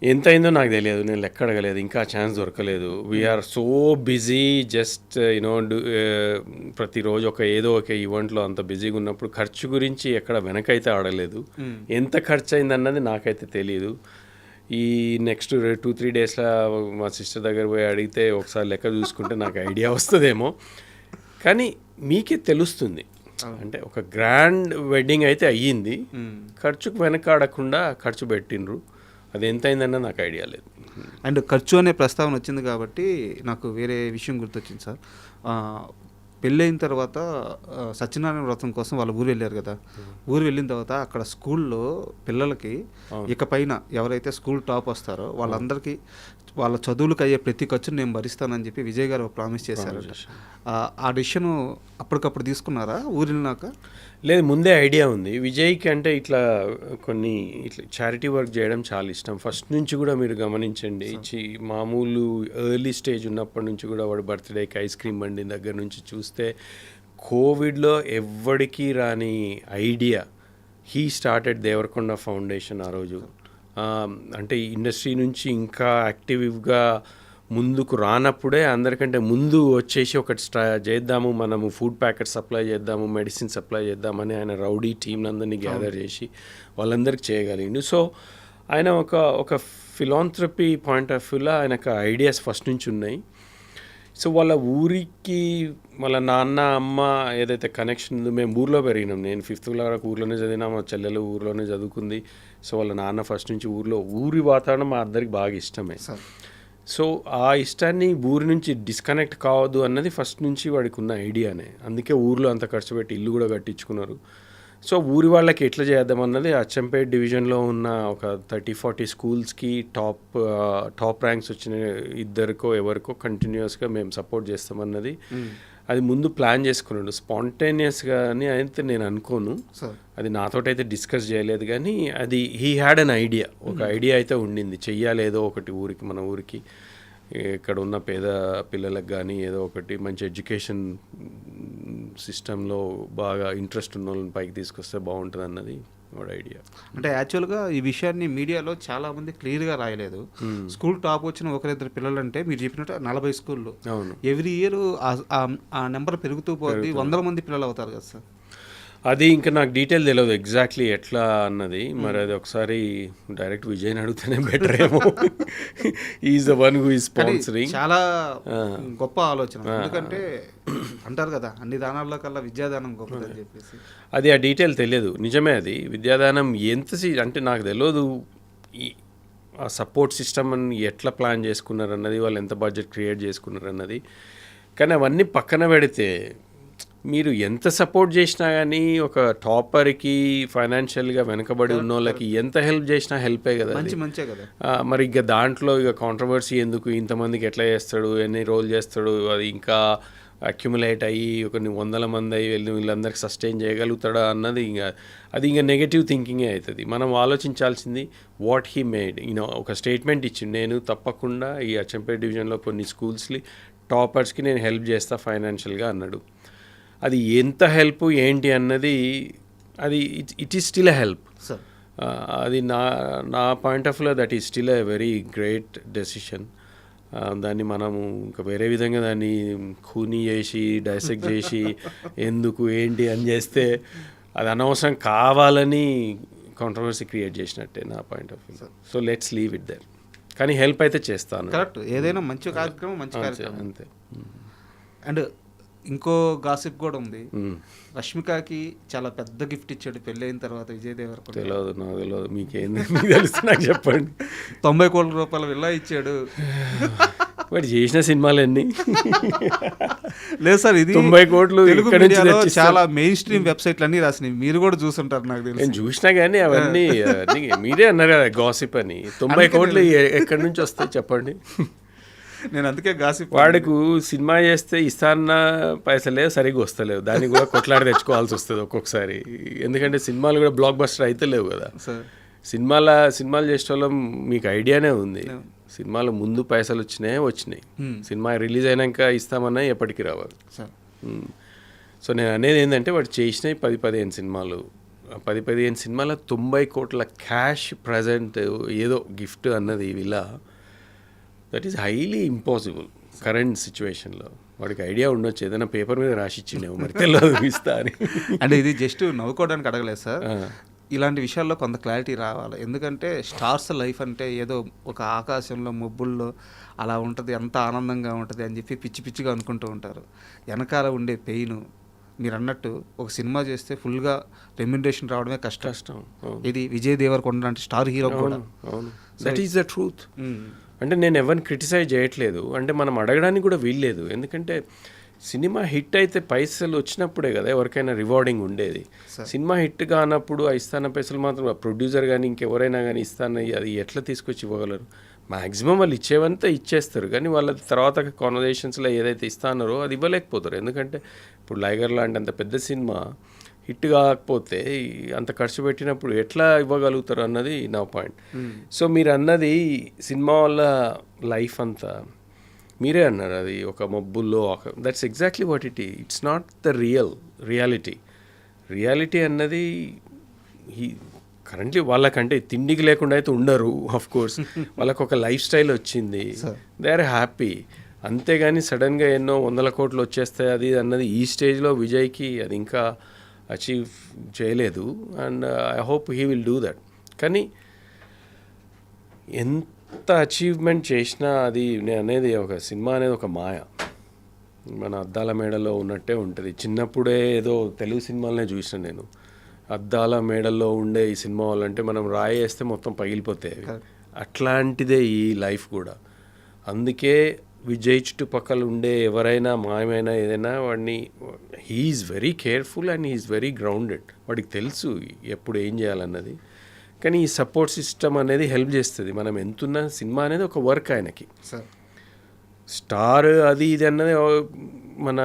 ఎంత అయిందో నాకు తెలియదు, నేను లెక్క అడగలేదు, ఇంకా ఛాన్స్ దొరకలేదు. We're so busy, just you know ప్రతిరోజు ఏదో ఒక ఈవెంట్లో అంత బిజీగా ఉన్నప్పుడు ఖర్చు గురించి ఎక్కడ వెనకైతే ఆడలేదు. ఎంత ఖర్చు అయిందన్నది నాకైతే తెలియదు. ఈ నెక్స్ట్ 2-3 డేస్లో మా సిస్టర్ దగ్గర పోయి అడిగితే ఒకసారి లెక్క చూసుకుంటే నాకు ఐడియా వస్తుందేమో. కానీ మీకే తెలుస్తుంది, అంటే ఒక గ్రాండ్ వెడ్డింగ్ అయితే అయ్యింది, ఖర్చుకు వెనకాడకుండా ఖర్చు పెట్టిండ్రు. అది ఎంత అయిందన్న నాకు ఐడియా లేదు. అండ్ ఖర్చు అనే ప్రస్తావన వచ్చింది కాబట్టి నాకు వేరే విషయం గుర్తొచ్చింది సార్. పెళ్ళైన తర్వాత సత్యనారాయణ వ్రతం కోసం వాళ్ళ ఊరు వెళ్ళారు కదా. ఊరు వెళ్ళిన తర్వాత అక్కడ స్కూల్లో పిల్లలకి ఇకపైన ఎవరైతే స్కూల్ టాప్ వస్తారో వాళ్ళందరికీ వాళ్ళ చదువులకు అయ్యే ప్రతి ఖర్చును నేను భరిస్తానని చెప్పి విజయ్ గారు ప్రామిస్ చేశారు. ఆ డెసిషన్ అప్పటికప్పుడు తీసుకున్నారా ఊరు వెళ్ళినాక? లేదు, ముందే ఐడియా ఉంది విజయ్కి. అంటే ఇట్లా చారిటీ వర్క్ చేయడం చాలా ఇష్టం ఫస్ట్ నుంచి కూడా. మీరు గమనించండి, మామూలు ఎర్లీ స్టేజ్ ఉన్నప్పటి నుంచి కూడా వాడు బర్త్డేకి ఐస్ క్రీమ్ బండి దగ్గర నుంచి చూస్తే కోవిడ్లో ఎవ్వడికి రాని idea he started Deverakonda Foundation ఆ రోజు. అంటే ఇండస్ట్రీ నుంచి ఇంకా యాక్టివ్గా ముందుకు రానప్పుడే అందరికంటే ముందు వచ్చేసి ఒకటి చేద్దాము, మనము ఫుడ్ ప్యాకెట్ సప్లై చేద్దాము, మెడిసిన్ సప్లై చేద్దామని ఆయన రౌడీ టీం అందరినీ గ్యాదర్ చేసి వాళ్ళందరికీ చేయగలిగిండు. సో ఆయన ఒక ఫిలాంథ్రపీ పాయింట్ ఆఫ్ వ్యూలో ఆయనకు ఐడియాస్ ఫస్ట్ నుంచి ఉన్నాయి. సో వాళ్ళ ఊరికి వాళ్ళ నాన్న అమ్మ ఏదైతే కనెక్షన్ ఉందో, మేము ఊర్లో పెరిగినాం, నేను 5th వరకు ఊర్లోనే చదివినా, మా చెల్లెలు ఊర్లోనే చదువుకుంది. సో వాళ్ళ నాన్న ఫస్ట్ నుంచి ఊరి వాతావరణం మా అందరికి బాగా ఇష్టమే. సో ఆ ఇష్టాన్ని ఊరి నుంచి డిస్కనెక్ట్ కావద్దు అన్నది ఫస్ట్ నుంచి వాడికి ఉన్న ఐడియానే. అందుకే ఊర్లో అంత ఖర్చు పెట్టి ఇల్లు కూడా కట్టించుకున్నారు. సో ఊరి వాళ్ళకి ఎట్లా చేద్దామన్నది అచ్చంపేట డివిజన్లో ఉన్న ఒక 30-40 స్కూల్స్కి టాప్ ర్యాంక్స్ వచ్చిన ఇద్దరికో ఎవరికో కంటిన్యూస్గా మేము సపోర్ట్ చేస్తామన్నది అది ముందు ప్లాన్ చేసుకున్నాడు. స్పాంటేనియస్గా అని అయితే నేను అనుకోను, అది నాతోటైతే డిస్కస్ చేయలేదు. కానీ అది హీ హ్యాడ్ అన్ ఐడియా, ఒక ఐడియా అయితే ఉండింది, చెయ్యాలి ఏదో ఒకటి ఊరికి, మన ఊరికి ఇక్కడ ఉన్న పేద పిల్లలకు కానీ ఏదో ఒకటి మంచి ఎడ్యుకేషన్ సిస్టంలో బాగా ఇంట్రెస్ట్ ఉన్న వాళ్ళని పైకి తీసుకొస్తే బాగుంటుంది అన్నది వాడు ఐడియా. అంటే యాక్చువల్గా ఈ విషయాన్ని మీడియాలో చాలామంది క్లియర్గా రాయలేదు. స్కూల్ టాప్ వచ్చిన 1-2 పిల్లలు అంటే మీరు చెప్పినట్టు 40 స్కూళ్ళు, ఎవ్రీ ఇయర్ ఆ నెంబర్ పెరుగుతూ పోతుంది, 100 మంది పిల్లలు అవుతారు కదా సార్. అది ఇంకా నాకు డీటెయిల్ తెలియదు ఎగ్జాక్ట్లీ ఎట్లా అన్నది. మరి అది ఒకసారి డైరెక్ట్ విజయ్ని అడిగితేనే బెటర్ ఏమో. Is the one who is sponsoring. చాలా గొప్ప ఆలోచన, ఎందుకంటే అంటారు కదా అన్ని దానాల్లో కల్లా విద్యాదానం గొప్పదని చెప్పేసి. అది ఆ డీటెయిల్ తెలియదు, నిజమే. అది విద్యాదానం అంటే నాకు తెలియదు ఆ సపోర్ట్ సిస్టమ్ అని ఎట్లా ప్లాన్ చేసుకున్నారన్నది, వాళ్ళు ఎంత బడ్జెట్ క్రియేట్ చేసుకున్నారన్నది. కానీ అవన్నీ పక్కన పెడితే మీరు ఎంత సపోర్ట్ చేసినా కానీ ఒక టాపర్కి ఫైనాన్షియల్గా వెనకబడి ఉన్న వాళ్ళకి ఎంత హెల్ప్ చేసినా హెల్పే కదా, మంచిగా కదా. మరి ఇక దాంట్లో ఇక కాంట్రవర్సీ ఎందుకు, ఇంతమందికి ఎట్లా చేస్తాడు, ఎన్ని రోజులు చేస్తాడు, అది ఇంకా అక్యుములేట్ అయ్యి కొన్ని 100 మంది అయ్యి వీళ్ళందరికీ సస్టైన్ చేయగలుగుతాడా అన్నది అది ఇంకా నెగటివ్ థింకింగే అవుతుంది. మనం ఆలోచించాల్సింది వాట్ హీ మేడ్. ఒక స్టేట్మెంట్ ఇచ్చింది, నేను తప్పకుండా ఈ అచ్చంపేట డివిజన్లో కొన్ని స్కూల్స్కి టాపర్స్కి నేను హెల్ప్ చేస్తా ఫైనాన్షియల్గా అన్నాడు. అది ఎంత హెల్ప్ ఏంటి అన్నది అది it is still a help. అది నా పాయింట్ ఆఫ్ వ్యూలో that is still a very great decision. దాన్ని మనము ఇంకా వేరే విధంగా దాన్ని ఖూనీ చేసి డైసెక్ట్ చేసి ఎందుకు ఏంటి అని చేస్తే అది అనవసరం కావాలని కాంట్రవర్సీ క్రియేట్ చేసినట్టే నా point of view. So let's leave it there. కానీ హెల్ప్ అయితే చేస్తాను. కరెక్ట్, ఏదైనా మంచి కార్యక్రమం మంచి కార్యక్రమం అంతే. అండ్ ఇంకో గాసిప్ కూడా ఉంది. రష్మికకి చాలా పెద్ద గిఫ్ట్ ఇచ్చాడు పెళ్ళి అయిన తర్వాత విజయ్ దేవరకొండ. తెలియదు, నాకు తెలియదు. మీకేంది, మీకు తెలుసు నాకు చెప్పండి. 90 కోట్ల రూపాయల విల్లా ఇచ్చాడు. వాడు చేసిన సినిమాలన్నీ లేదు సార్, ఇది 90 కోట్లు తెలుగు ఇక్కడ నుంచి మీడియాలో తెచ్చిస్తారు. చాలా మెయిన్ స్ట్రీమ్ వెబ్సైట్లు అన్నీ రాసినాయి, మీరు కూడా చూసుంటారు నాకు నేను తెలిసి. చూసినా కానీ అవన్నీ మీరే అన్నారు కదా గాసిప్ అని. 90 కోట్లు ఎక్కడి నుంచి వస్తాయి చెప్పండి. నేను అందుకే గాసిప్. వాడికి సినిమా చేస్తే ఇస్తాన్న పైసలే సరిగ్గా వస్తలేవు, దానికి కూడా కొట్లాడి తెచ్చుకోవాల్సి వస్తుంది ఒక్కొక్కసారి. ఎందుకంటే సినిమాలు కూడా బ్లాక్ బస్టర్ అయితే లేవు కదా. సార్ సినిమాలు చేసే వాళ్ళం మీకు ఐడియానే ఉంది. సినిమాలు ముందు పైసలు వచ్చినాయి. సినిమా రిలీజ్ అయినాక ఇస్తామన్నా ఎప్పటికీ రావాలి. సార్ సో నేను అనేది ఏంటంటే వాడు చేసినవి 10-15 సినిమాలు, 10-15 సినిమాల 90 కోట్ల క్యాష్ ప్రజెంట్ ఏదో గిఫ్ట్ అన్నది ఇలా that is highly impossible current సిచ్యువేషన్లో. వాడికి ఐడియా ఉండొచ్చు, ఏదైనా పేపర్ మీద రాసిచ్చిండేమో, మరి తెలియదు ఇస్తా అని. అంటే ఇది జస్ట్ నవ్వుకోవడానికి అడగలేదు సార్. ఇలాంటి విషయాల్లో కొంత క్లారిటీ రావాలి. ఎందుకంటే స్టార్స్ లైఫ్ అంటే ఏదో ఒక ఆకాశంలో మబ్బుల్లో అలా ఉంటుంది, ఎంత ఆనందంగా ఉంటుంది అని చెప్పి పిచ్చి పిచ్చిగా అనుకుంటూ ఉంటారు. వెనకాల ఉండే పెయిన్, మీరు అన్నట్టు ఒక సినిమా చేస్తే ఫుల్గా రెమ్యునరేషన్ రావడమే కష్టం. ఇది విజయ్ దేవరకొండ లాంటి స్టార్ హీరో కూడా. అవును, దట్ ఈస్ ద ట్రూత్. అంటే నేను ఎవరిని క్రిటిసైజ్ చేయట్లేదు, అంటే మనం అడగడానికి కూడా వీల్లేదు. ఎందుకంటే సినిమా హిట్ అయితే పైసలు వచ్చినప్పుడే కదా ఎవరికైనా రివార్డింగ్ ఉండేది. సినిమా హిట్ కానప్పుడు ఆ ఇస్తాన పైసలు మాత్రం ప్రొడ్యూసర్ కానీ ఇంకెవరైనా కానీ ఇస్తాను, అది ఎట్లా తీసుకొచ్చి ఇవ్వగలరు? మ్యాక్సిమం వాళ్ళు ఇచ్చేవంతా ఇచ్చేస్తారు, కానీ వాళ్ళ తర్వాత కాన్వర్జేషన్స్లో ఏదైతే ఇస్తానారో అది ఇవ్వలేకపోతారు. ఎందుకంటే ఇప్పుడు లైగర్ లాంటి అంత పెద్ద సినిమా హిట్ కాకపోతే అంత ఖర్చు పెట్టినప్పుడు ఎట్లా ఇవ్వగలుగుతారు అన్నది నా పాయింట్. సో మీరు అన్నది సినిమా వల్ల లైఫ్ అంతా మీరే అన్నారు, అది ఒక మబ్బుల్లో that's exactly what it's not the reality అన్నది కరెంట్లీ వాళ్ళకంటే తిండికి లేకుండా అయితే ఉండరు. ఆఫ్ కోర్స్ వాళ్ళకు ఒక లైఫ్ స్టైల్ వచ్చింది, దే ఆర్ హ్యాపీ. అంతేగాని సడన్గా ఎన్నో 100 కోట్లు వచ్చేస్తాయి అది అన్నది ఈ స్టేజ్లో విజయ్కి అది ఇంకా అచీవ్ చేయలేదు. And I hope he will do that. కానీ ఎంత అచీవ్మెంట్ చేసినా అది నేను అనేది ఒక సినిమా అనేది ఒక మాయ. మన అద్దాల మేడలో ఉన్నట్టే ఉంటుంది. చిన్నప్పుడే ఏదో తెలుగు సినిమాలనే చూసిన నేను, అద్దాల మేడల్లో ఉండే ఈ సినిమా వాళ్ళంటే మనం రాయేస్తే మొత్తం పగిలిపోతాయి. అట్లాంటిదే ఈ లైఫ్ కూడా. అందుకే విజయ్ చుట్టుపక్కల ఉండే ఎవరైనా మాయమైనా ఏదైనా వాడిని he's very careful and he's very grounded. వాడికి తెలుసు ఎప్పుడు ఏం చేయాలన్నది. కానీ ఈ సపోర్ట్ సిస్టమ్ అనేది హెల్ప్ చేస్తుంది. మనం ఎంతున్న సినిమా అనేది ఒక వర్క్ ఆయనకి. స్టార్ అది ఇది అన్నది మన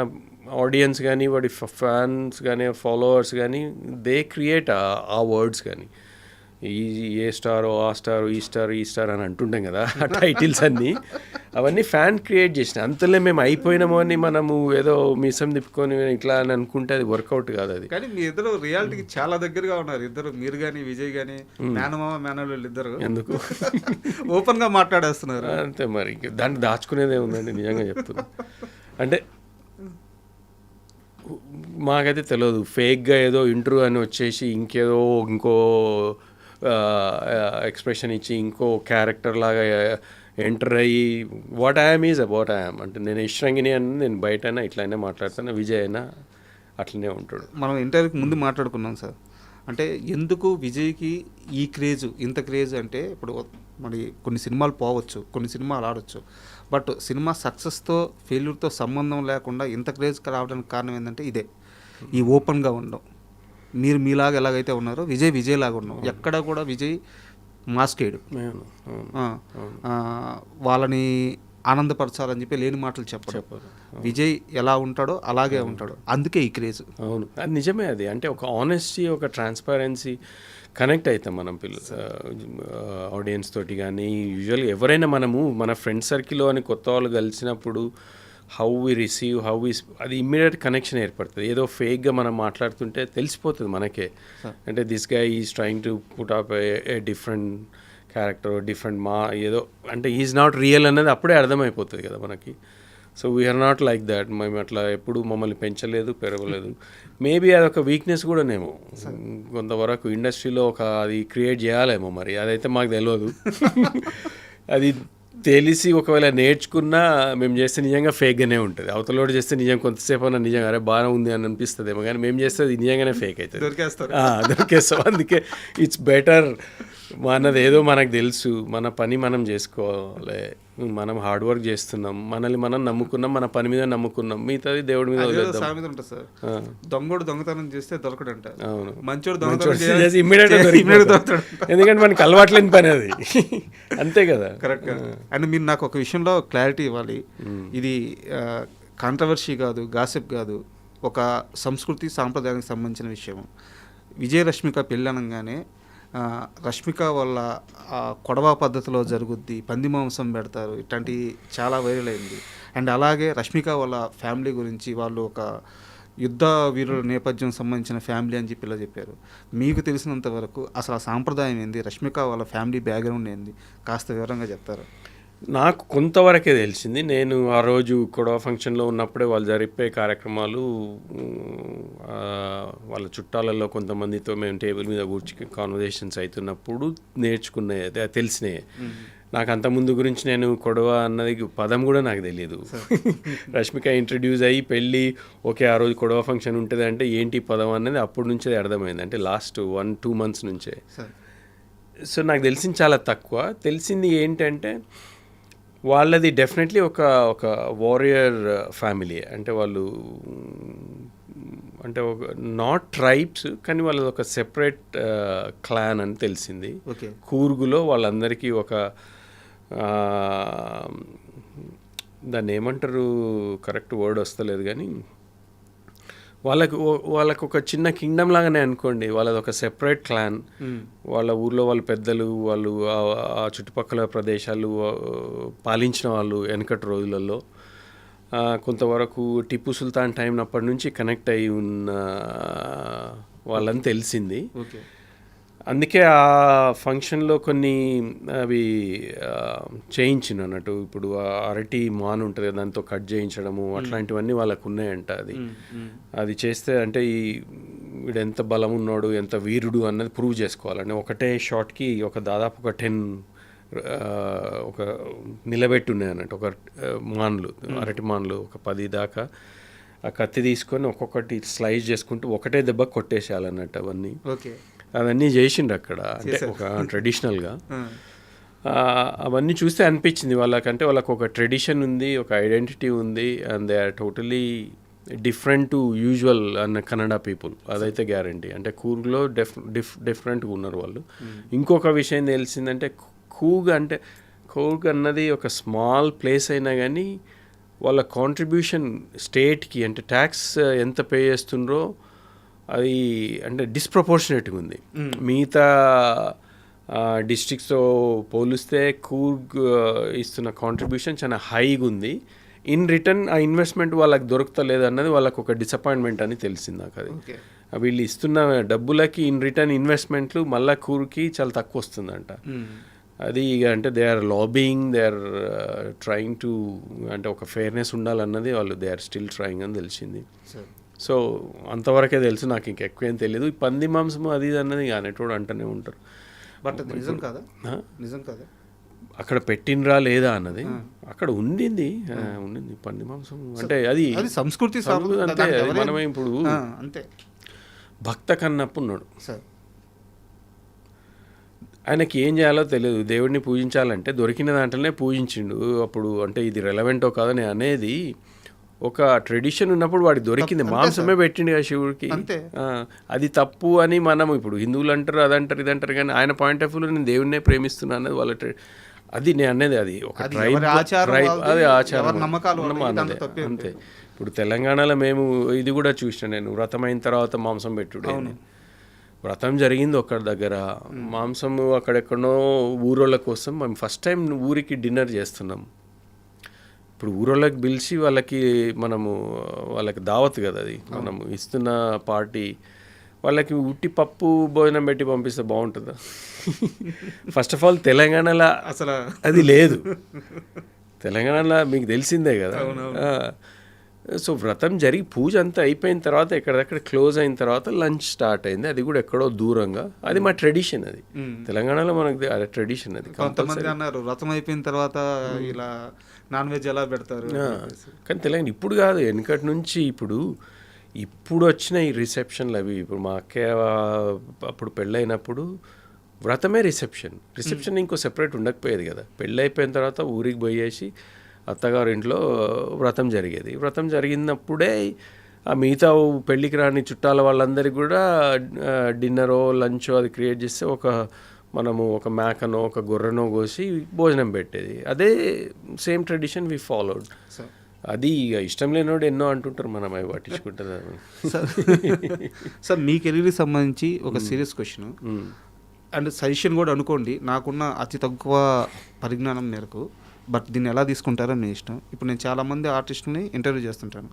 ఆడియన్స్ కానీ వాడి ఫ్యాన్స్ కానీ ఫాలోవర్స్ కానీ దే క్రియేట్ ఆ వర్డ్స్. కానీ ఏ స్టారో ఆ స్టార్ ఈ స్టార్ అని అంటుంటాం కదా, ఆ టైటిల్స్ అన్నీ అవన్నీ ఫ్యాన్ క్రియేట్ చేసిన. అంతలో మేము అయిపోయినామో అని మనము ఏదో మీసం తిప్పుకొని ఇట్లా అని అనుకుంటే అది వర్కౌట్ కాదు. అది కానీ మీ ఇద్దరు రియాలిటీకి చాలా దగ్గరగా ఉన్నారు. ఇద్దరు మీరు కానీ విజయ్ కానీ మేనమామ మేనల్లు ఇద్దరు ఎందుకు ఓపెన్గా మాట్లాడేస్తున్నారు. అంతే మరి, దాన్ని దాచుకునేదే ఉందండి నిజంగా చెప్తున్నా. అంటే మాకైతే తెలియదు, ఫేక్గా ఏదో ఇంటర్వ్యూ అని వచ్చేసి ఇంకో ఎక్స్ప్రెషన్ ఇచ్చి ఇంకో క్యారెక్టర్ లాగా ఎంటర్ అయ్యి what I'm is about I'm. అంటే నేను ఇష్టంగిని అని నేను బయటైనా ఇట్లయినా మాట్లాడతాను, విజయ్ అయినా అట్లనే ఉంటాడు. మనం ఇంటర్వ్యూకి ముందు మాట్లాడుకున్నాం సార్. అంటే ఎందుకు విజయ్కి ఈ క్రేజ్, ఇంత క్రేజ్ అంటే ఇప్పుడు మరి కొన్ని సినిమాలు పోవచ్చు, కొన్ని సినిమాలు ఆడవచ్చు, బట్ సినిమా సక్సెస్తో ఫెయిల్యూర్తో సంబంధం లేకుండా ఇంత క్రేజ్ రావడానికి కారణం ఏంటంటే ఇదే, ఈ ఓపెన్గా ఉండడం. మీరు మీలాగా ఎలాగైతే ఉన్నారో విజయ్ లాగా ఉన్నాం. ఎక్కడ కూడా విజయ్ మాస్కేడు, వాళ్ళని ఆనందపరచాలని చెప్పి లేని మాటలు చెప్పరు. విజయ్ ఎలా ఉంటాడో అలాగే ఉంటాడు, అందుకే ఈ క్రేజ్. అవును, అది నిజమే. అది అంటే ఒక ఆనెస్టీ, ఒక ట్రాన్స్పరెన్సీ కనెక్ట్ అవుతాం మనం ఆడియన్స్ తోటి. కానీ యూజువల్గా ఎవరైనా మన ఫ్రెండ్ సర్కిల్లో అని కొత్త వాళ్ళు కలిసినప్పుడు హౌ వి రిసీవ్, అది ఇమ్మీడియట్ కనెక్షన్ ఏర్పడుతుంది. ఏదో ఫేక్గా మనం మాట్లాడుతుంటే తెలిసిపోతుంది మనకే, అంటే this guy is trying to put up a different character, different ఏదో అంటే ఈజ్ నాట్ రియల్ అన్నది అప్పుడే అర్థమైపోతుంది కదా మనకి. So we're not like that. మేము అట్లా ఎప్పుడు మమ్మల్ని పెంచలేదు, పెరగలేదు. మేబీ అదొక వీక్నెస్ కూడానేమో కొంతవరకు ఇండస్ట్రీలో అది క్రియేట్ చేయాలేమో, మరి అదైతే మాకు తెలియదు. అది తెలిసి ఒకవేళ నేర్చుకున్నా మేము చేస్తే నిజంగా ఫేక్గానే ఉంటుంది. అవతలోడు చేస్తే నిజం కొంతసేపు అన్న నిజంగా అరే బాగా ఉంది అని అనిపిస్తుందేమో, కానీ మేము చేస్తే అది నిజంగానే ఫేక్ అవుతుంది, దొరికేస్తాం. అందుకే ఇట్స్ బెటర్ మనది ఏదో మనకు తెలుసు, మన పని మనం చేసుకోవాలి, మనం హార్డ్ వర్క్ చేస్తున్నాం, మనల్ని మనం నమ్ముకున్నాం, మన పని మీద నమ్ముకున్నాం, మిగతాది దేవుడి మీద వదిలేద్దాం. దొంగోడు దొంగతనం చేస్తే దొరకడంట, అవును, మంచోడు ఎందుకంటే మనకి అలవాట్లేని పని అది. అంతే కదా, కరెక్ట్. అండ్ మీరు నాకు ఒక విషయంలో క్లారిటీ ఇవ్వాలి. ఇది కాంట్రవర్సీ కాదు, గాసిప్ కాదు, ఒక సంస్కృతి సాంప్రదాయానికి సంబంధించిన విషయం. విజయరశ్మిక పెళ్ళి అనగానే రష్మిక వల్ల కొడవ పద్ధతిలో జరుగుద్ది, పంది మాంసం పెడతారు, ఇట్లాంటి చాలా వైరల్ అయింది. అండ్ అలాగే రష్మిక వాళ్ళ ఫ్యామిలీ గురించి వాళ్ళు ఒక యుద్ధ వీరుల నేపథ్యం సంబంధించిన ఫ్యామిలీ అని చెప్పి ఇలా చెప్పారు. మీకు తెలిసినంత వరకు అసలు ఆ సాంప్రదాయం ఏంది, రష్మిక వాళ్ళ ఫ్యామిలీ బ్యాక్గ్రౌండ్ ఏంది, కాస్త వివరంగా చెప్తారు? నాకు కొంతవరకే తెలిసింది. నేను ఆ రోజు కొడవ ఫంక్షన్లో ఉన్నప్పుడే వాళ్ళు జరిపే కార్యక్రమాలు, వాళ్ళ చుట్టాలలో కొంతమందితో మేము టేబుల్ మీద కూర్చుని కాన్వర్జేషన్స్ అవుతున్నప్పుడు నేర్చుకున్నాయి, తెలిసినాయి. నాకు అంత ముందు గురించి నేను కొడవ అన్నది పదం కూడా నాకు తెలియదు. రష్మిక ఇంట్రడ్యూస్ అయ్యి పెళ్ళి ఓకే ఆ రోజు కొడవ ఫంక్షన్ ఉంటుంది అంటే ఏంటి పదం అన్నది అప్పటి నుంచే అర్థమైంది, అంటే లాస్ట్ 1-2 months నుంచే. సో నాకు తెలిసింది చాలా తక్కువ. తెలిసింది ఏంటంటే వాళ్ళది డెఫినెట్లీ ఒక వారియర్ ఫ్యామిలీ, అంటే వాళ్ళు అంటే ఒక నాట్ ట్రైబ్స్ కానీ వాళ్ళది ఒక సెపరేట్ క్లాన్ అని తెలిసింది. కూర్గులో వాళ్ళందరికీ ఒక దాన్ని ఏమంటారు, కరెక్ట్ వర్డ్ వస్తలేదు కానీ వాళ్ళకు ఒక చిన్న కింగ్డమ్ లాగానే అనుకోండి. వాళ్ళది ఒక సెపరేట్ క్లాన్. వాళ్ళ ఊర్లో వాళ్ళ పెద్దలు, వాళ్ళు ఆ చుట్టుపక్కల ప్రదేశాలు పాలించిన వాళ్ళు వెనకటి రోజులలో కొంతవరకు టిప్పు సుల్తాన్ టైం అప్పటి నుంచి కనెక్ట్ అయి ఉన్న వాళ్ళని తెలిసింది. అందుకే ఆ ఫంక్షన్లో కొన్ని అవి చేయించిన అన్నట్టు, ఇప్పుడు అరటి మాన్ ఉంటుంది దాంతో కట్ చేయించడము అట్లాంటివన్నీ వాళ్ళకు ఉన్నాయంట. అది చేస్తే అంటే వీడు ఎంత బలం ఉన్నాడు, ఎంత వీరుడు అన్నది ప్రూవ్ చేసుకోవాలంటే ఒకటే షాట్కి దాదాపు ఒక 10 ఒక నిలబెట్టి ఉన్నాయి అన్నట్టు, ఒక మాన్లు, అరటి మాన్లు ఒక 10 దాకా. ఆ కత్తి తీసుకొని ఒక్కొక్కటి స్లైస్ చేసుకుంటూ ఒకటే దెబ్బ కొట్టేసేయాలన్నట్టు అవన్నీ. అవన్నీ చేసిండ్రు అక్కడ, అంటే ఒక ట్రెడిషనల్గా. అవన్నీ చూస్తే అనిపించింది వాళ్ళకంటే వాళ్ళకు ఒక ట్రెడిషన్ ఉంది, ఒక ఐడెంటిటీ ఉంది, and they are totally different to usual అన్న కన్నడ పీపుల్, అదైతే గ్యారంటీ. అంటే కూర్గ్లో డిఫరెంట్గా ఉన్నారు వాళ్ళు. ఇంకొక విషయం తెలిసిందంటే కూర్గ్ అన్నది ఒక స్మాల్ ప్లేస్ అయినా కానీ వాళ్ళ కాంట్రిబ్యూషన్ స్టేట్కి, అంటే ట్యాక్స్ ఎంత పే చేస్తుండ్రో అది అంటే డిస్ప్రపోర్షనేట్గా ఉంది. మిగతా డిస్ట్రిక్ట్స్తో పోలిస్తే కూర్గ్ ఇస్తున్న కాంట్రిబ్యూషన్ చాలా హైగా ఉంది. ఇన్ రిటర్న్ ఆ ఇన్వెస్ట్మెంట్ వాళ్ళకి దొరుకుతలేదు అన్నది వాళ్ళకు ఒక డిసప్పాయింట్మెంట్ అని తెలిసింది నాకు. అది వీళ్ళు ఇస్తున్న డబ్బులకి ఇన్ రిటర్న్ ఇన్వెస్ట్మెంట్లు మళ్ళా కూర్కి చాలా తక్కువ వస్తుందంట. అది ఇక అంటే they are lobbying, they are trying to, అంటే ఒక ఫెయిర్నెస్ ఉండాలన్నది వాళ్ళు దే ఆర్ స్టిల్ ట్రయింగ్ అని తెలిసింది. సో అంతవరకే తెలుసు, నాకు ఇంకెక్కువ ఏం తెలియదు. ఈ పంది మాంసం అది ఇది అన్నది అనేటోడు అంటూనే ఉంటారు. బట్ నిజం కాదా, నిజం కాదా అక్కడ పెట్టినరా లేదా అన్నది, అక్కడ ఉండింది పంది మాంసం. అంటే అది సంస్కృతి అంతే. మనమే ఇప్పుడు అంతే. భక్త కన్నప్ప ఉన్నాడు, ఆయనకి ఏం చేయాలో తెలియదు. దేవుడిని పూజించాలంటే దొరికిన దాంట్లోనే పూజించిండు. అప్పుడు అంటే ఇది రెలవెంటో కాదని అనేది ఒక ట్రెడిషన్ ఉన్నప్పుడు వాడికి దొరికింది, మాంసమే పెట్టిండు కదా శివుడికి. అది తప్పు అని మనం ఇప్పుడు హిందువులు అంటారు, అదంటారు, ఇదంటారు, కానీ ఆయన పాయింట్ ఆఫ్ వ్యూలో నేను దేవుడినే ప్రేమిస్తున్నా అన్నది వాళ్ళ అది నేను అనేది. అది ఒక ట్రైబ్, అది ఆచారం, అంతే. ఇప్పుడు తెలంగాణలో మేము ఇది కూడా చూసిన, నేను వ్రతం అయిన తర్వాత మాంసం పెట్టుడే. వ్రతం జరిగింది ఒకరి దగ్గర, మాంసము అక్కడెక్కడో ఊరోళ్ళ కోసం మేము ఫస్ట్ టైం ఊరికి డిన్నర్ చేస్తున్నాం. ఇప్పుడు ఊరోళ్ళకి పిలిచి వాళ్ళకి దావత్ కదా అది, మనము ఇస్తున్న పార్టీ. వాళ్ళకి ఉట్టి పప్పు భోజనం పెట్టి పంపిస్తే బాగుంటుందా? ఫస్ట్ ఆఫ్ ఆల్ తెలంగాణలో అసలు అది లేదు. తెలంగాణలో మీకు తెలిసిందే కదా. సో వ్రతం జరిగి పూజ అంతా అయిపోయిన తర్వాత ఎక్కడెక్కడ క్లోజ్ అయిన తర్వాత లంచ్ స్టార్ట్ అయింది. అది కూడా ఎక్కడో దూరంగా. అది మా ట్రెడిషన్. అది తెలంగాణలో మనకు అది ట్రెడిషన్. అది కొంతమంది అన్నారు వ్రతం అయిపోయిన తర్వాత ఇలా నాన్ వెజ్ ఎలా పెడతారు, కానీ తెలంగాణ ఇప్పుడు కాదు, వెనకటి నుంచి. ఇప్పుడు వచ్చిన ఈ రిసెప్షన్లు అవి, ఇప్పుడు మా అక్కయ్య అప్పుడు పెళ్ళైనప్పుడు వ్రతమే రిసెప్షన్ ఇంకో సెపరేట్ ఉండకపోయేది కదా. పెళ్ళి అయిపోయిన తర్వాత ఊరికి పోయేసి అత్తగారు ఇంట్లో వ్రతం జరిగేది. వ్రతం జరిగినప్పుడే ఆ మిగతా పెళ్ళికి రాని చుట్టాల వాళ్ళందరికీ కూడా డిన్నరో లంచో అది క్రియేట్ చేస్తే మనము ఒక మేకనో ఒక గొర్రెనో కోసి భోజనం పెట్టేది. అదే సేమ్ ట్రెడిషన్ వి ఫాలోడ్. అది ఇష్టం లేనివాడు ఎన్నో అంటుంటారు, మనం అవి పట్టించుకుంటుంది. సార్ మీ కెరీర్కి సంబంధించి ఒక సీరియస్ క్వశ్చన్ అండ్ సజెషన్ కూడా అనుకోండి, నాకున్న అతి తక్కువ పరిజ్ఞానం మేరకు. బట్ దీన్ని ఎలా తీసుకుంటారో మీ ఇష్టం. ఇప్పుడు నేను చాలామంది ఆర్టిస్టులని ఇంటర్వ్యూ చేస్తుంటాను.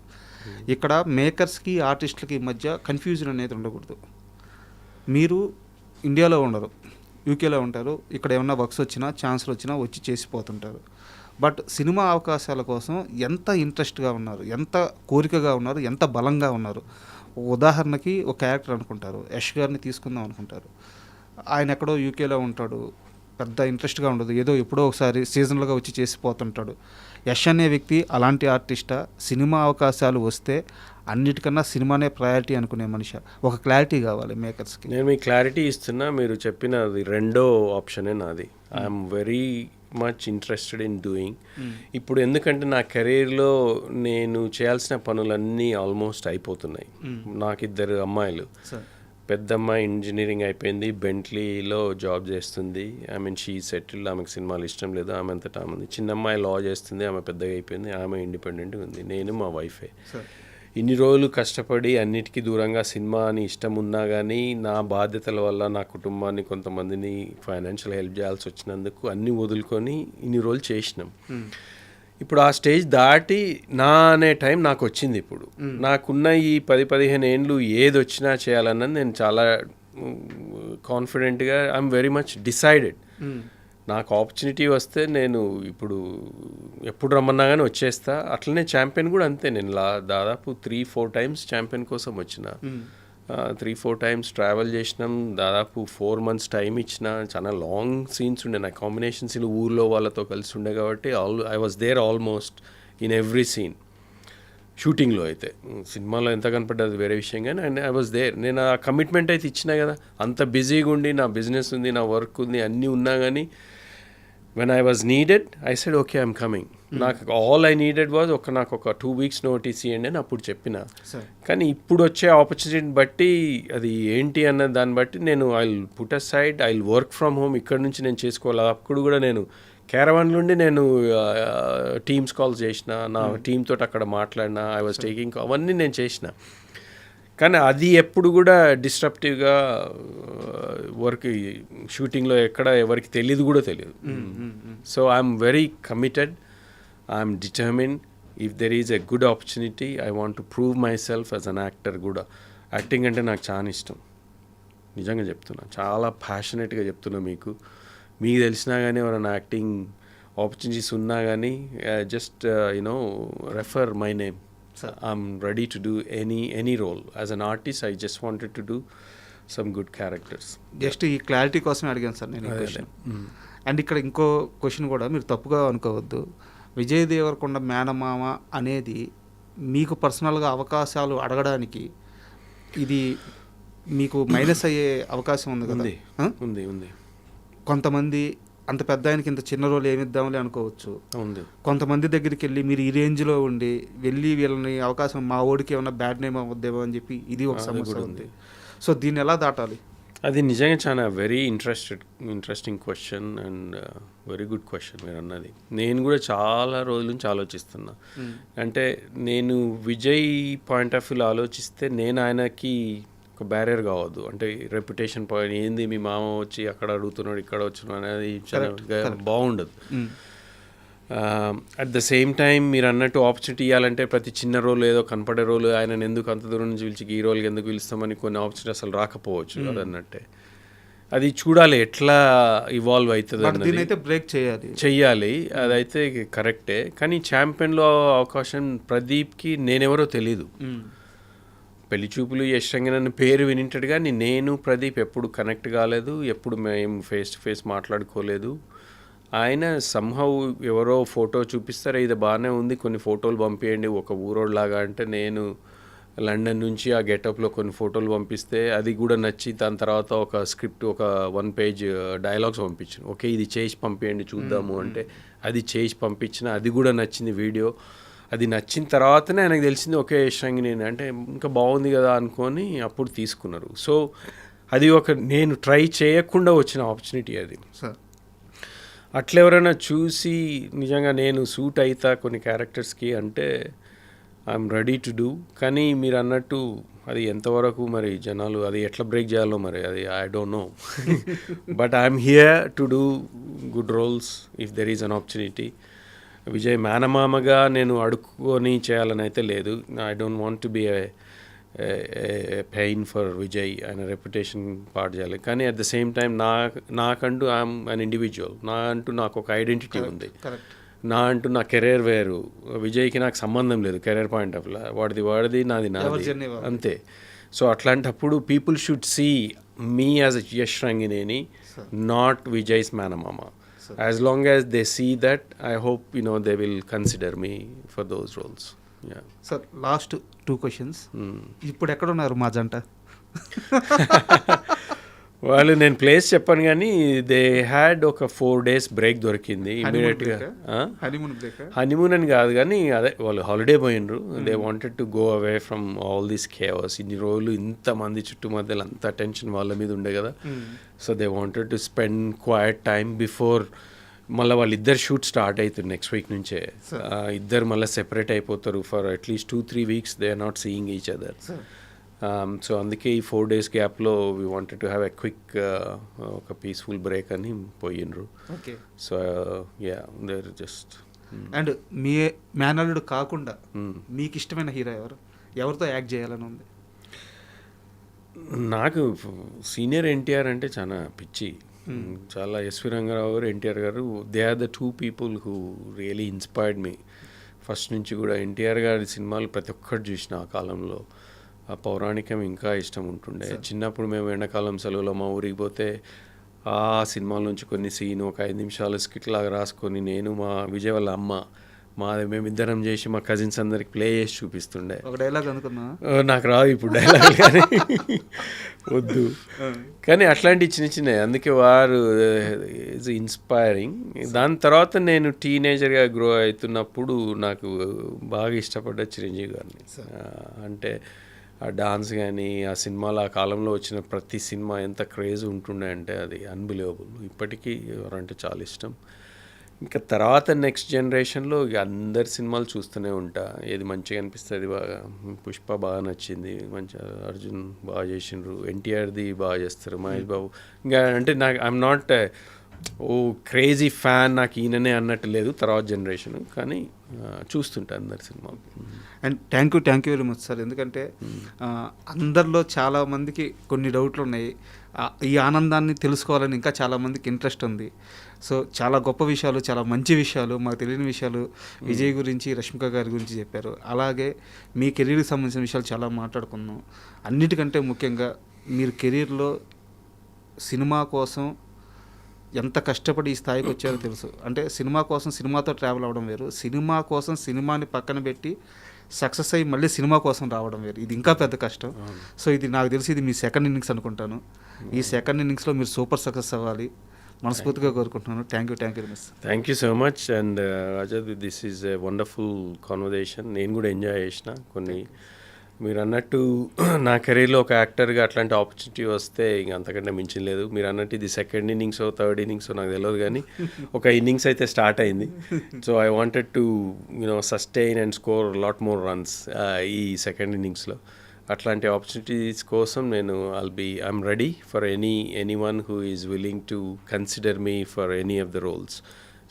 ఇక్కడ మేకర్స్కి ఆర్టిస్టులకి మధ్య కన్ఫ్యూజన్ అనేది ఉండకూడదు. మీరు ఇండియాలో ఉండరు, యూకేలో ఉంటారు. ఇక్కడ ఏమన్నా వర్క్స్ వచ్చినా ఛాన్స్లు వచ్చినా వచ్చి చేసిపోతుంటారు. బట్ సినిమా అవకాశాల కోసం ఎంత ఇంట్రెస్ట్గా ఉన్నారు, ఎంత కోరికగా ఉన్నారు, ఎంత బలంగా ఉన్నారు. ఉదాహరణకి ఒక క్యారెక్టర్ అనుకుంటారు, యష్ గారిని తీసుకుందాం అనుకుంటారు. ఆయన ఎక్కడో యూకేలో ఉంటాడు, పెద్ద ఇంట్రెస్ట్గా ఉండదు, ఏదో ఎప్పుడో ఒకసారి సీజనల్గా వచ్చి చేసిపోతుంటాడు. యష్ అనే వ్యక్తి అలాంటి ఆర్టిస్టా? సినిమా అవకాశాలు వస్తే అన్నిటికన్నా సినిమానే ప్రయారిటీ అనుకునే మనిషి? ఒక క్లారిటీ కావాలి మేకర్స్కి. నేను మీకు క్లారిటీ ఇస్తున్నా. మీరు చెప్పినది రెండో ఆప్షనే నాది. I'm very much interested in doing. ఇప్పుడు ఎందుకంటే నా కెరీర్లో నేను చేయాల్సిన పనులన్నీ ఆల్మోస్ట్ అయిపోతున్నాయి. నాకు 2 అమ్మాయిలు. పెద్ద అమ్మాయి ఇంజనీరింగ్ అయిపోయింది, బెంట్లీలో జాబ్ చేస్తుంది. షీ సెటిల్డ్, ఆమెకు సినిమాలు ఇష్టం లేదు, ఆమె అంతటా ఆమె ఉంది. చిన్న అమ్మాయి లా చేస్తుంది, ఆమె పెద్దగా అయిపోయింది, ఆమె ఇండిపెండెంట్గా ఉంది. నేను మా వైఫే. ఇన్ని రోజులు కష్టపడి అన్నిటికీ దూరంగా సినిమా అని ఇష్టం ఉన్నా కానీ నా బాధ్యతల వల్ల నా కుటుంబాన్ని కొంతమందిని ఫైనాన్షియల్ హెల్ప్ చేయాల్సి వచ్చినందుకు అన్నీ వదులుకొని ఇన్ని రోజులు చేసినాం. ఇప్పుడు ఆ స్టేజ్ దాటి నా అనే టైం నాకు వచ్చింది. ఇప్పుడు నాకున్న ఈ 10-15 ఏండ్లు ఏది వచ్చినా చేయాలన్నది నేను చాలా కాన్ఫిడెంట్గా ఐఎమ్ వెరీ మచ్ డిసైడెడ్. నాకు ఆపర్చునిటీ వస్తే నేను ఇప్పుడు ఎప్పుడు రమ్మన్నా కానీ వచ్చేస్తా. అట్లనే ఛాంపియన్ కూడా అంతే. నేను దాదాపు 3-4 టైమ్స్ ఛాంపియన్ కోసం వచ్చిన, 3-4 టైమ్స్ ట్రావెల్ చేసినాం. దాదాపు 4 months టైం ఇచ్చిన. చాలా లాంగ్ సీన్స్ ఉండే నా కాంబినేషన్ సీన్, ఊర్లో వాళ్ళతో కలిసి ఉండే కాబట్టి I was there almost in every scene. షూటింగ్లో అయితే, సినిమాలో ఎంత కనపడ్డది వేరే విషయం, కానీ అండ్ ఐ వాజ్ దేర్. నేను ఆ కమిట్మెంట్ అయితే ఇచ్చినా కదా. అంత బిజీగా ఉండి నా బిజినెస్ ఉంది, నా వర్క్ ఉంది, అన్నీ ఉన్నా కానీ when I was needed I said okay I'm coming. నాకు ఆల్ ఐ నీడెడ్ వాజ్ నాకు ఒక 2 weeks నోటీస్ ఇవ్వండి అని అప్పుడు చెప్పిన. కానీ ఇప్పుడు వచ్చే ఆపర్చునిటీని బట్టి అది ఏంటి అన్న దాన్ని బట్టి నేను I will put a side, I will work from home. ఇక్కడ నుంచి నేను చేసుకోవాలి. అప్పుడు కూడా నేను క్యారవాన్ నుండి నేను టీమ్స్ కాల్స్ చేసిన, నా టీమ్ తోటి అక్కడ మాట్లాడినా, ఐ వాజ్ టేకింగ్, అవన్నీ నేను చేసిన. కానీ అది ఎప్పుడు కూడా డిస్ట్రప్టివ్గా వర్క్ షూటింగ్లో ఎక్కడ ఎవరికి తెలియదు కూడా తెలియదు. So I'm very committed, I'm determine. If there is a good opportunity I want to prove my self as an actor కూడా. యాక్టింగ్ అంటే నాకు చాలా ఇష్టం, నిజంగా చెప్తున్నా, చాలా ప్యాషనెట్గా చెప్తున్నా. మీకు తెలిసినా కానీ ఎవరైనా యాక్టింగ్ ఆపర్చునిటీస్ ఉన్నా కానీ just refer my name. I'm ready to do any role. As an artist, I just wanted to do some good characters. Just ఈ క్లారిటీ కోసమే అడిగాను సార్ నేను ఈ క్వశ్చన్. అండ్ ఇక్కడ ఇంకో క్వశ్చన్ కూడా మీరు తప్పుగా అనుకోవద్దు. విజయ్ దేవరకొండ మేనమామ అనేది మీకు పర్సనల్గా అవకాశాలు అడగడానికి ఇది మీకు మైనస్ అయ్యే అవకాశం ఉంది కదా? ఉంది. కొంతమంది అంత పెద్ద ఆయనకి ఇంత చిన్న రోల్ ఏమిద్దామని అనుకోవచ్చు. కొంతమంది దగ్గరికి వెళ్ళి మీరు ఈ రేంజ్లో ఉండి వెళ్ళి వీళ్ళని అవకాశం, మా ఓడికి ఏమైనా బ్యాడ్ నేమ్ అవ్వద్దేమో అని చెప్పి ఇది ఒక సమస్య ఉంది. సో దీన్ని ఎలా దాటాలి? అది నిజంగా చాలా very interesting question and very good question మీరు అన్నది. నేను కూడా చాలా రోజుల నుంచి ఆలోచిస్తున్నా. అంటే నేను విజయ్ పాయింట్ ఆఫ్ వ్యూలో ఆలోచిస్తే నేను ఆయనకి ఒక బ్యారియర్ కావద్దు. అంటే రెప్యుటేషన్ పాయింట్ ఏంది, మీ మామ వచ్చి అక్కడ అడుగుతున్నాడు ఇక్కడ వచ్చినాడు అనేది బాగుండదు. అట్ ద సేమ్ టైం మీరు అన్నట్టు ఆపర్చునిటీ ఇవ్వాలంటే ప్రతి చిన్న రోల్ ఏదో కనపడే రోల్ ఆయన ఎందుకు అంత దూరం నుంచి పిలిచి ఈ రోల్కి ఎందుకు పిలుస్తామని కొన్ని ఆపర్చునిటీ అసలు రాకపోవచ్చు. అది అన్నట్టే అది చూడాలి ఎట్లా ఇవాల్వ్ అవుతుంది బట్ అన్నది దీనైతే బ్రేక్ చేయాలి. చెయ్యాలి, అదైతే కరెక్టే. కానీ ఛాంపియన్లో అవకాశం ప్రదీప్కి నేనెవరో తెలీదు. పెళ్లి చూపులు యష్ రంగనాథన్ పేరు వినింటాడు కానీ నేను ప్రదీప్ ఎప్పుడు కనెక్ట్ కాలేదు, ఎప్పుడు మేము ఫేస్ టు ఫేస్ మాట్లాడుకోలేదు. ఆయన సంహౌ ఎవరో ఫోటో చూపిస్తారు, ఇది బాగానే ఉంది, కొన్ని ఫోటోలు పంపించండి ఒక ఊరోడ్లాగా అంటే, నేను లండన్ నుంచి ఆ గెటప్లో కొన్ని ఫోటోలు పంపిస్తే అది కూడా నచ్చి దాని తర్వాత ఒక స్క్రిప్ట్, ఒక 1 పేజ్ డైలాగ్స్ పంపించాను. ఓకే ఇది చేసి పంపించండి చూద్దాము అంటే అది చేసి పంపించిన, అది కూడా నచ్చింది వీడియో. అది నచ్చిన తర్వాతనే ఆయనకు తెలిసింది ఓకే యష్ రంగనేని అంటే ఇంకా బాగుంది కదా అనుకొని అప్పుడు తీసుకున్నారు. సో అది ఒక నేను ట్రై చేయకుండా వచ్చిన ఆపర్చునిటీ అది. సార్ అట్లా ఎవరైనా చూసి నిజంగా నేను సూట్ అవుతా కొన్ని క్యారెక్టర్స్కి అంటే ఐఎమ్ రెడీ టు డూ. కానీ మీరు అన్నట్టు అది ఎంతవరకు మరి జనాలు అది ఎట్లా బ్రేక్ చేయాలో మరి అది I don't know. But I'm here to do good roles if there is an opportunity. Vijay మేనమామగా నేను అడుక్కొని చేయాలని అయితే లేదు. I don't want to be pain for Vijay, ఆయన రెప్యుటేషన్ పాడు చేయాలి. కానీ అట్ ద సేమ్ టైం నాకంటూ ఐఎమ్ అన్ ఇండివిజువల్, నాకు ఒక ఐడెంటిటీ ఉంది. నా కెరీర్ వేరు, విజయ్కి నాకు సంబంధం లేదు కెరీర్ పాయింట్ ఆఫ్ వ్యూ. వాడిది నాది అంతే. సో అట్లాంటప్పుడు people should see me as a Yash Rangineni, not Vijay's మేనమామ. As long as they see that, I hope they will consider me for those roles. Sir last 2 questions. ఇప్పుడు ఎక్కడున్నారు మా జంట? వాళ్ళు నేను ప్లేస్ చెప్పాను కానీ దే హ్యాడ్ ఒక 4 days బ్రేక్ దొరికింది ఇమీడియట్గా. హనీమూన్ అని కాదు కానీ అదే వాళ్ళు హాలిడే పోయినరు. They wanted to go away from all this caves. ఇన్ని రోజులు ఇంతమంది చుట్టుమధ్యలో అంత అటెన్షన్ వాళ్ళ మీద ఉండే కదా. So they wanted to spend quite time before మళ్ళీ వాళ్ళిద్దరు షూట్ స్టార్ట్ అవుతుంది నెక్స్ట్ వీక్ నుంచే. ఇద్దరు మళ్ళీ సెపరేట్ అయిపోతారు for at least 2-3 weeks. They are not seeing each other. So అందుకే ఈ 4 days గ్యాప్లో we wanted to have a quick ఒక పీస్ఫుల్ బ్రేక్ అని పోయినరు. So yeah there just. And మీ మేనల్లుడు కాకుండా మీకు ఇష్టమైన హీరో ఎవరితో యాక్ట్ చేయాలని ఉంది? నాకు సీనియర్ ఎన్టీఆర్ అంటే చాలా పిచ్చి. చాలా ఎస్వి రంగారావు గారు, ఎన్టీఆర్ గారు, they are the 2 people who really inspired me. First నుంచి కూడా ఎన్టీఆర్ గారి సినిమాలు ప్రతి ఒక్కటి చూసిన ఆ కాలంలో. ఆ పౌరాణికం ఇంకా ఇష్టం ఉంటుండే. చిన్నప్పుడు మేము ఎండాకాలం సెలవులో మా ఊరికి పోతే ఆ సినిమాల నుంచి కొన్ని సీన్ ఒక 5 నిమిషాలు స్కిట్ లాగా రాసుకొని నేను మా విజయ్ వాళ్ళ అమ్మ మేమిద్దరం చేసి మా కజిన్స్ అందరికి ప్లే చేసి చూపిస్తుండే. ఒక డైలాగ్ అనుకున్నా, నాకు రాదు ఇప్పుడు డైలాగ్ కానీ వద్దు. కానీ అట్లాంటి చిన్న అందుకే వారు ఈజ్ ఇన్స్పైరింగ్. దాని తర్వాత నేను టీనేజర్గా గ్రో అవుతున్నప్పుడు నాకు బాగా ఇష్టపడ్డ చిరంజీవి గారిని. అంటే ఆ డాన్స్ కానీ ఆ సినిమాలో ఆ కాలంలో వచ్చిన ప్రతి సినిమా ఎంత క్రేజ్ ఉంటుండే అంటే అది అన్బిలీవబుల్. ఇప్పటికీ ఎవరంటే చాలా ఇష్టం. ఇంకా తర్వాత నెక్స్ట్ జనరేషన్లో అందరి సినిమాలు చూస్తూనే ఉంటా, ఏది మంచిగా అనిపిస్తుంది. బాగా పుష్ప బాగా నచ్చింది, మంచి అర్జున్ బాగా చేసిండ్రు, ఎన్టీఆర్ది బాగా చేస్తారు, మహేష్ బాబు. ఇంకా అంటే నాకు ఐఎమ్ నాట్ క్రేజీ ఫ్యాన్, నాకు ఈయననే అన్నట్టు లేదు తర్వాత జనరేషన్, కానీ చూస్తుంటా అందరి సినిమాలు. And thank you very much sir. ఎందుకంటే అందరిలో చాలామందికి కొన్ని డౌట్లు ఉన్నాయి. ఈ ఆనందాన్ని తెలుసుకోవాలని ఇంకా చాలామందికి ఇంట్రెస్ట్ ఉంది. సో చాలా గొప్ప విషయాలు, చాలా మంచి విషయాలు, మాకు తెలియని విషయాలు విజయ్ గురించి, రష్మిక గారి గురించి చెప్పారు. అలాగే మీ కెరీర్కి సంబంధించిన విషయాలు చాలా మాట్లాడుకున్నాం. అన్నిటికంటే ముఖ్యంగా మీరు కెరీర్లో సినిమా కోసం ఎంత కష్టపడి ఈ స్థాయికి వచ్చారో తెలుసు. అంటే సినిమా కోసం సినిమాతో ట్రావెల్ అవ్వడం వేరు, సినిమా కోసం సినిమాని పక్కన పెట్టి సక్సెస్ అయ్యి మళ్ళీ సినిమా కోసం రావడం వేరు. ఇది ఇంకా పెద్ద కష్టం. సో ఇది నాకు తెలిసి ఇది మీ సెకండ్ ఇన్నింగ్స్ అనుకుంటాను. ఈ సెకండ్ ఇన్నింగ్స్లో మీరు సూపర్ సక్సెస్ అవ్వాలి మనస్ఫూర్తిగా కోరుకుంటున్నాను. Thank you very much. Thank you so much. And Rajat, this is a wonderful conversation. నేను కూడా ఎంజాయ్ చేసిన కొన్ని. మీరు అన్నట్టు నా కెరీర్లో ఒక యాక్టర్గా అట్లాంటి ఆపర్చునిటీ వస్తే ఇంక అంతకంటే మించిన లేదు. మీరు అన్నట్టు ఇది సెకండ్ ఇన్నింగ్స్ థర్డ్ ఇన్నింగ్స్ నాకు తెలియదు, కానీ ఒక ఇన్నింగ్స్ అయితే స్టార్ట్ అయింది. So I wanted to sustain and score lot more runs ఈ సెకండ్ ఇన్నింగ్స్లో. అట్లాంటి ఆపర్చునిటీస్ కోసం నేను I'm ready for anyone who is willing to consider me for any of the roles.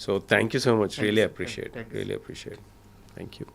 So thank you so much. Really appreciate. Thank you.